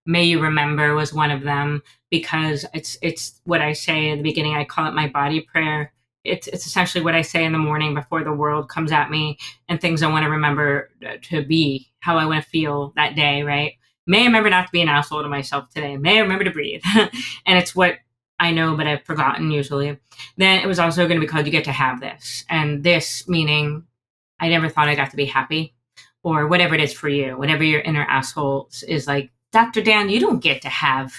May You Remember was one of them because it's what I say at the beginning. I call it my body prayer. It's essentially what I say in the morning before the world comes at me and things I want to remember to be, how I want to feel that day. Right? May I remember not to be an asshole to myself today. May I remember to breathe. And it's what I know, but I've forgotten usually. Then it was also going to be called You Get to Have This, and this meaning I never thought I got to be happy, or whatever it is for you, whatever your inner asshole is like, Dr. Dan, you don't get to have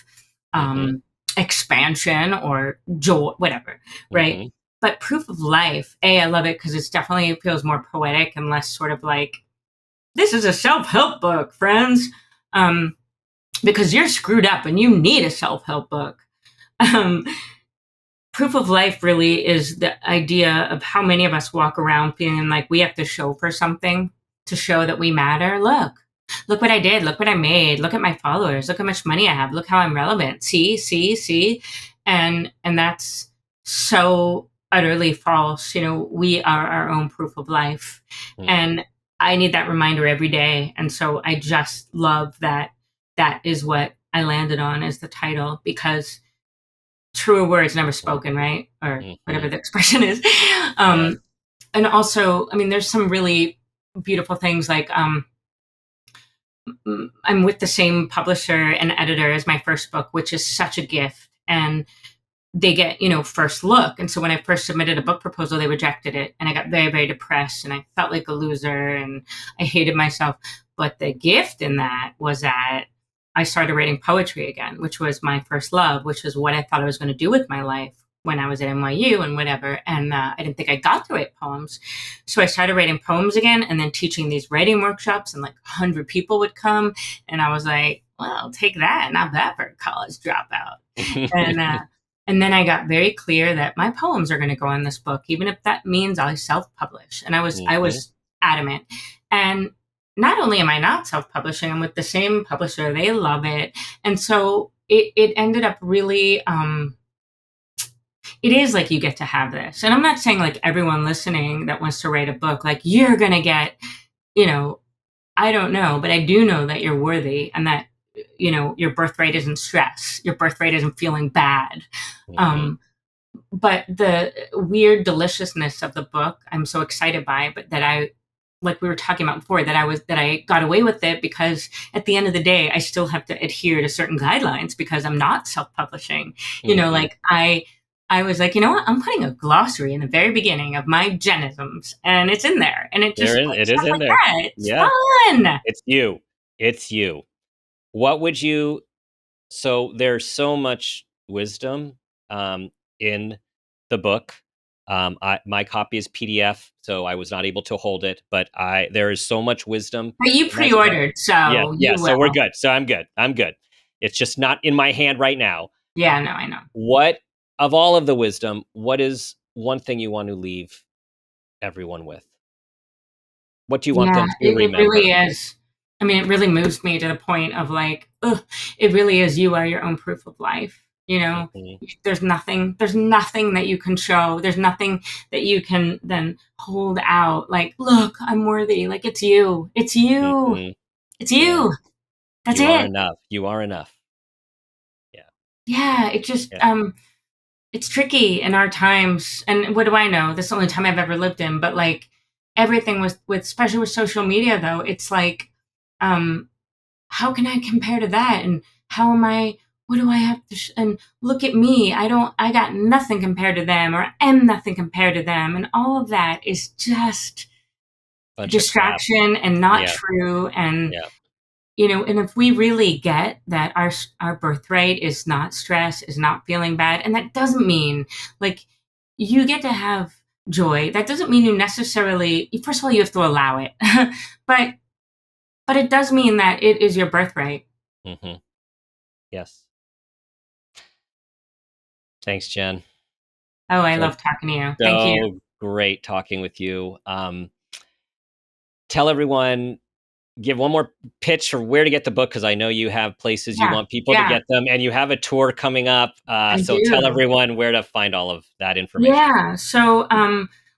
Mhm. expansion or joy, whatever, right? Mhm. But proof of life, I love it because it's definitely it feels more poetic and less sort of like, this is a self help book, friends, um, because you're screwed up and you need a self help book. Um, proof of life really is the idea of how many of us walk around feeling like we have to show for something to show that we matter. Look what I did. Look what I made. Look at my followers. Look how much money I have. Look how I'm relevant. See. And that's so utterly false. We are our own proof of life. Mhm. And I need that reminder every day. And so I just love that that is what I landed on as the title, because truer words never spoken, right? Or whatever Mhm. the expression is. Yes. Um, and also, I mean, there's some really beautiful things like I'm with the same publisher and editor as my first book, which is such a gift. And they get, first look. And so when I first submitted a book proposal, they rejected it. And I got very, very depressed and I felt like a loser and I hated myself. But the gift in that was that I started writing poetry again, which was my first love, which is what I thought I was going to do with my life when I was at NYU and whatever. And I didn't think I got to write poems. So I started writing poems again and then teaching these writing workshops, and like 100 people would come. And I was like, well, I'll take that. Not bad for a college dropout. And and then I got very clear that my poems are going to go in this book, even if that means I self-publish. And I Mhm. was adamant. And not only am I not self-publishing, I'm with the same publisher. They love it. And so it ended up really, it is like you get to have this. And I'm not saying like everyone listening that wants to write a book, like you're going to get, you know, I don't know, but I do know that you're worthy and that, your birthright isn't stress. Your birthright isn't feeling bad. Mhm. Um, but the weird deliciousness of the book, I'm so excited by, but that like we were talking about before, that I got away with it because at the end of the day, I still have to adhere to certain guidelines because I'm not self-publishing. Mhm. Like I was like, you know what? I'm putting a glossary in the very beginning of my genisms and it's in there. And it just like It is stuff in like there. that. It's Yeah. fun. It's you. It's you. What would you So there's so much wisdom in the book. My copy is PDF, so I was not able to hold it, but I there is so much wisdom But you in that stuff. pre-ordered, Yes, so you yes. So we're will. good. So I'm good. I'm good. It's just not in my hand right now. Yeah, no, I know. What of all of the wisdom, what is one thing you want to leave everyone with? What do you want Yeah, them to it really remember? is. I mean, it really moves me to the point of like, ugh, it really is. You are your own proof of life. Mhm. There's nothing that you can show. There's nothing that you can then hold out. Like, look, I'm worthy. Like, it's you. It's you. Mhm. It's Yeah. you. That's You are it. enough. You are enough. Yeah. Yeah. It just, Yeah. it's tricky in our times. And what do I know? This is the only time I've ever lived in, but like everything with, especially with social media though, it's like, um, how can I compare to that? And how am I? What do I have to? And look at me. I got nothing compared to them, or am nothing compared to them. And all of that is just Bunch of crap. distraction and not Yeah. true. And Yeah. and if we really get that our birthright is not stress, is not feeling bad, and that doesn't mean like you get to have joy. That doesn't mean you necessarily. First of all, you have to allow it, but it does mean that it is your birthright. Mhm. Yes. Thanks, Jen. Oh, I So love talking to you. Thank you. so great talking with you. Tell everyone, give one more pitch for where to get the book because I know you have places you Yeah, want people to yeah, get them, and you have a tour coming up. I So tell do. everyone where to find all of that information. Yeah. So,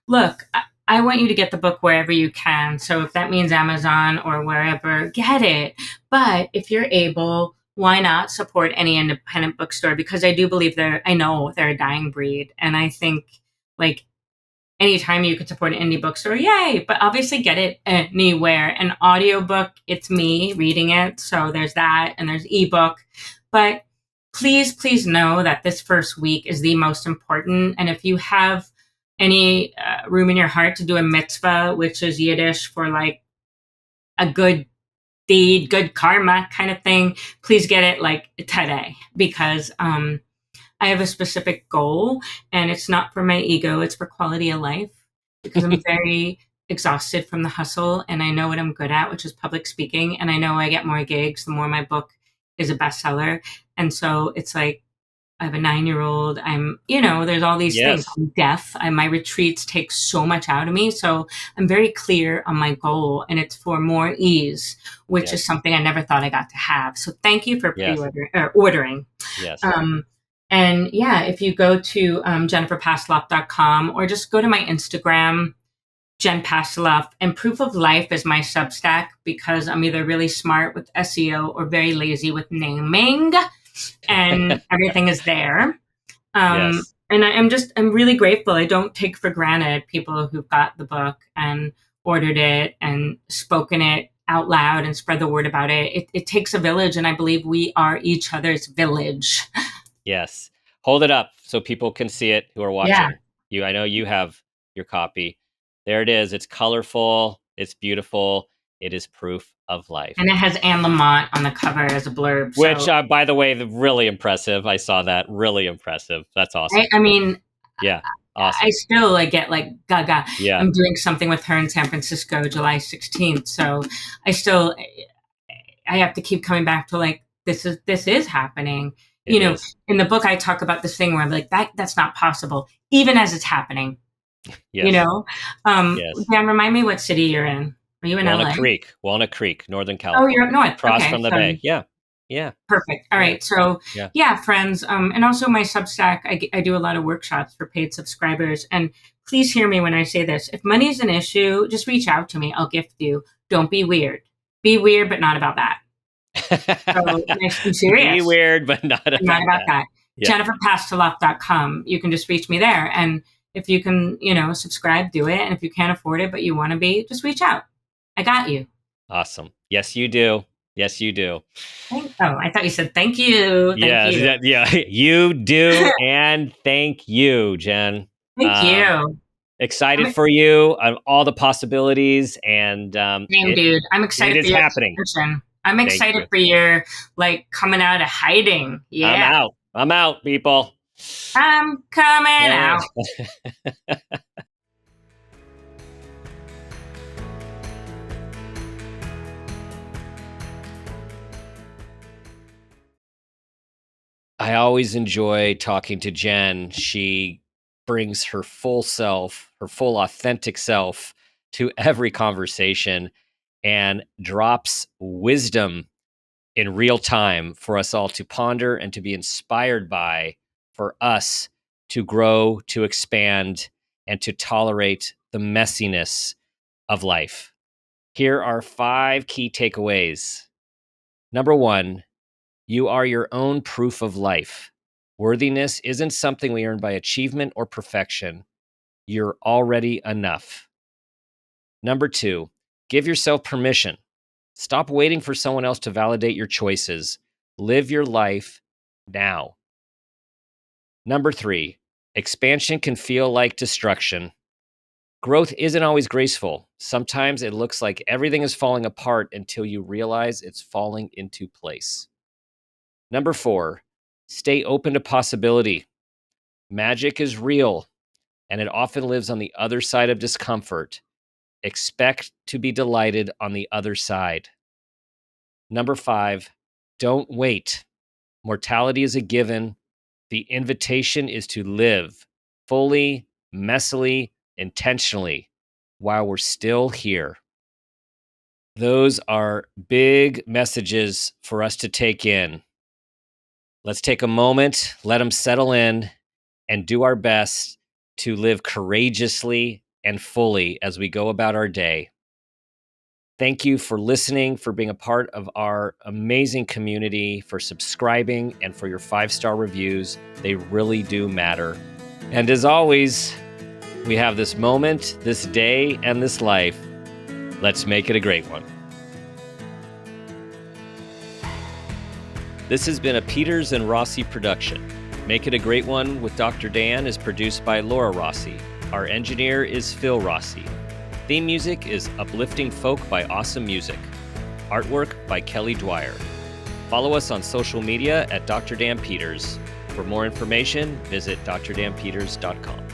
look, I want you to get the book wherever you can. So, if that means Amazon or wherever, get it. But if you're able, why not support any independent bookstore? Because I do believe I know they're a dying breed. And I think, like, anytime you could support an indie bookstore, yay. But obviously, get it anywhere. An audiobook, it's me reading it. So, there's that, and there's ebook. But please know that this first week is the most important. And if you have any room in your heart to do a mitzvah, which is Yiddish for like a good deed, good karma kind of thing, please get it like today because I have a specific goal and it's not for my ego, it's for quality of life because I'm very exhausted from the hustle and I know what I'm good at, which is public speaking. And I know I get more gigs the more my book is a bestseller. And so it's like, I have a 9-year-old. There's all these things. Yes. I'm deaf. My retreats take so much out of me. So I'm very clear on my goal, and it's for more ease, which is Yes. something I never thought I got to have. So thank you for Yes. pre-order or ordering. Yes. And yeah, if you go to jenniferpastiloff.com or just go to my Instagram, Jen Pastiloff, and Proof of Life is my Substack because I'm either really smart with SEO or very lazy with naming, and everything is there. Yes. And I'm really grateful. I don't take for granted people who got the book and ordered it and spoken it out loud and spread the word about it. It takes a village, and I believe we are each other's village. Yes. Hold it up so people can see it who are Yeah. watching. I know you have your copy. There it is. It's colorful. It's beautiful. It is proof of life. And it has Anne Lamott on the cover as a blurb. Which, So by the way, really impressive. I saw that. Really impressive. That's awesome. I mean, Yeah. I Awesome. still like get like gaga. Yeah. I'm doing something with her in San Francisco, July 16th. So I have to keep coming back to like this is happening. It is. In the book I talk about this thing where I'm like that's not possible, even as it's happening. Yes. Yes. Dan, remind me what city you're in. Are you in LA? Walnut Creek, Northern Oh, California. you're up north. Across Okay, from the so bay. Yeah. Yeah. perfect. All right. So Yeah. yeah, friends. And also my Substack, I do a lot of workshops for paid subscribers. And please hear me when I say this. If money is an issue, just reach out to me. I'll gift you. Don't be weird. Be weird, but not about that. So nice and serious. Be weird, but not about that. Yeah. JenniferPastiloff.com. You can just reach me there. And if you can, subscribe, do it. And if you can't afford it, but you want to be, just reach out. I got you. Awesome. Yes, you do. Yes, you do. I thought you said thank you. Thank you. Yeah, you do. And thank you, Jen. Thank you. Excited for you on all the possibilities. And dude, I'm excited for your happening. Expansion. I'm excited for your coming out of hiding. Yeah. I'm out, people. I'm coming out. I always enjoy talking to Jen. She brings her full self, her full authentic self to every conversation and drops wisdom in real time for us all to ponder and to be inspired by, for us to grow, to expand, and to tolerate the messiness of life. Here are 5 key takeaways. Number 1, you are your own proof of life. Worthiness isn't something we earn by achievement or perfection. You're already enough. Number 2, give yourself permission. Stop waiting for someone else to validate your choices. Live your life now. Number 3, expansion can feel like destruction. Growth isn't always graceful. Sometimes it looks like everything is falling apart until you realize it's falling into place. Number 4, stay open to possibility. Magic is real, and it often lives on the other side of discomfort. Expect to be delighted on the other side. Number 5, don't wait. Mortality is a given. The invitation is to live fully, messily, intentionally while we're still here. Those are big messages for us to take in. Let's take a moment, let them settle in, and do our best to live courageously and fully as we go about our day. Thank you for listening, for being a part of our amazing community, for subscribing, and for your 5-star reviews. They really do matter. And as always, we have this moment, this day, and this life. Let's make it a great one. This has been a Peters and Rossi production. Make It a Great One with Dr. Dan is produced by Laura Rossi. Our engineer is Phil Rossi. Theme music is Uplifting Folk by Awesome Music. Artwork by Kelly Dwyer. Follow us on social media at Dr. Dan Peters. For more information, visit drdanpeters.com.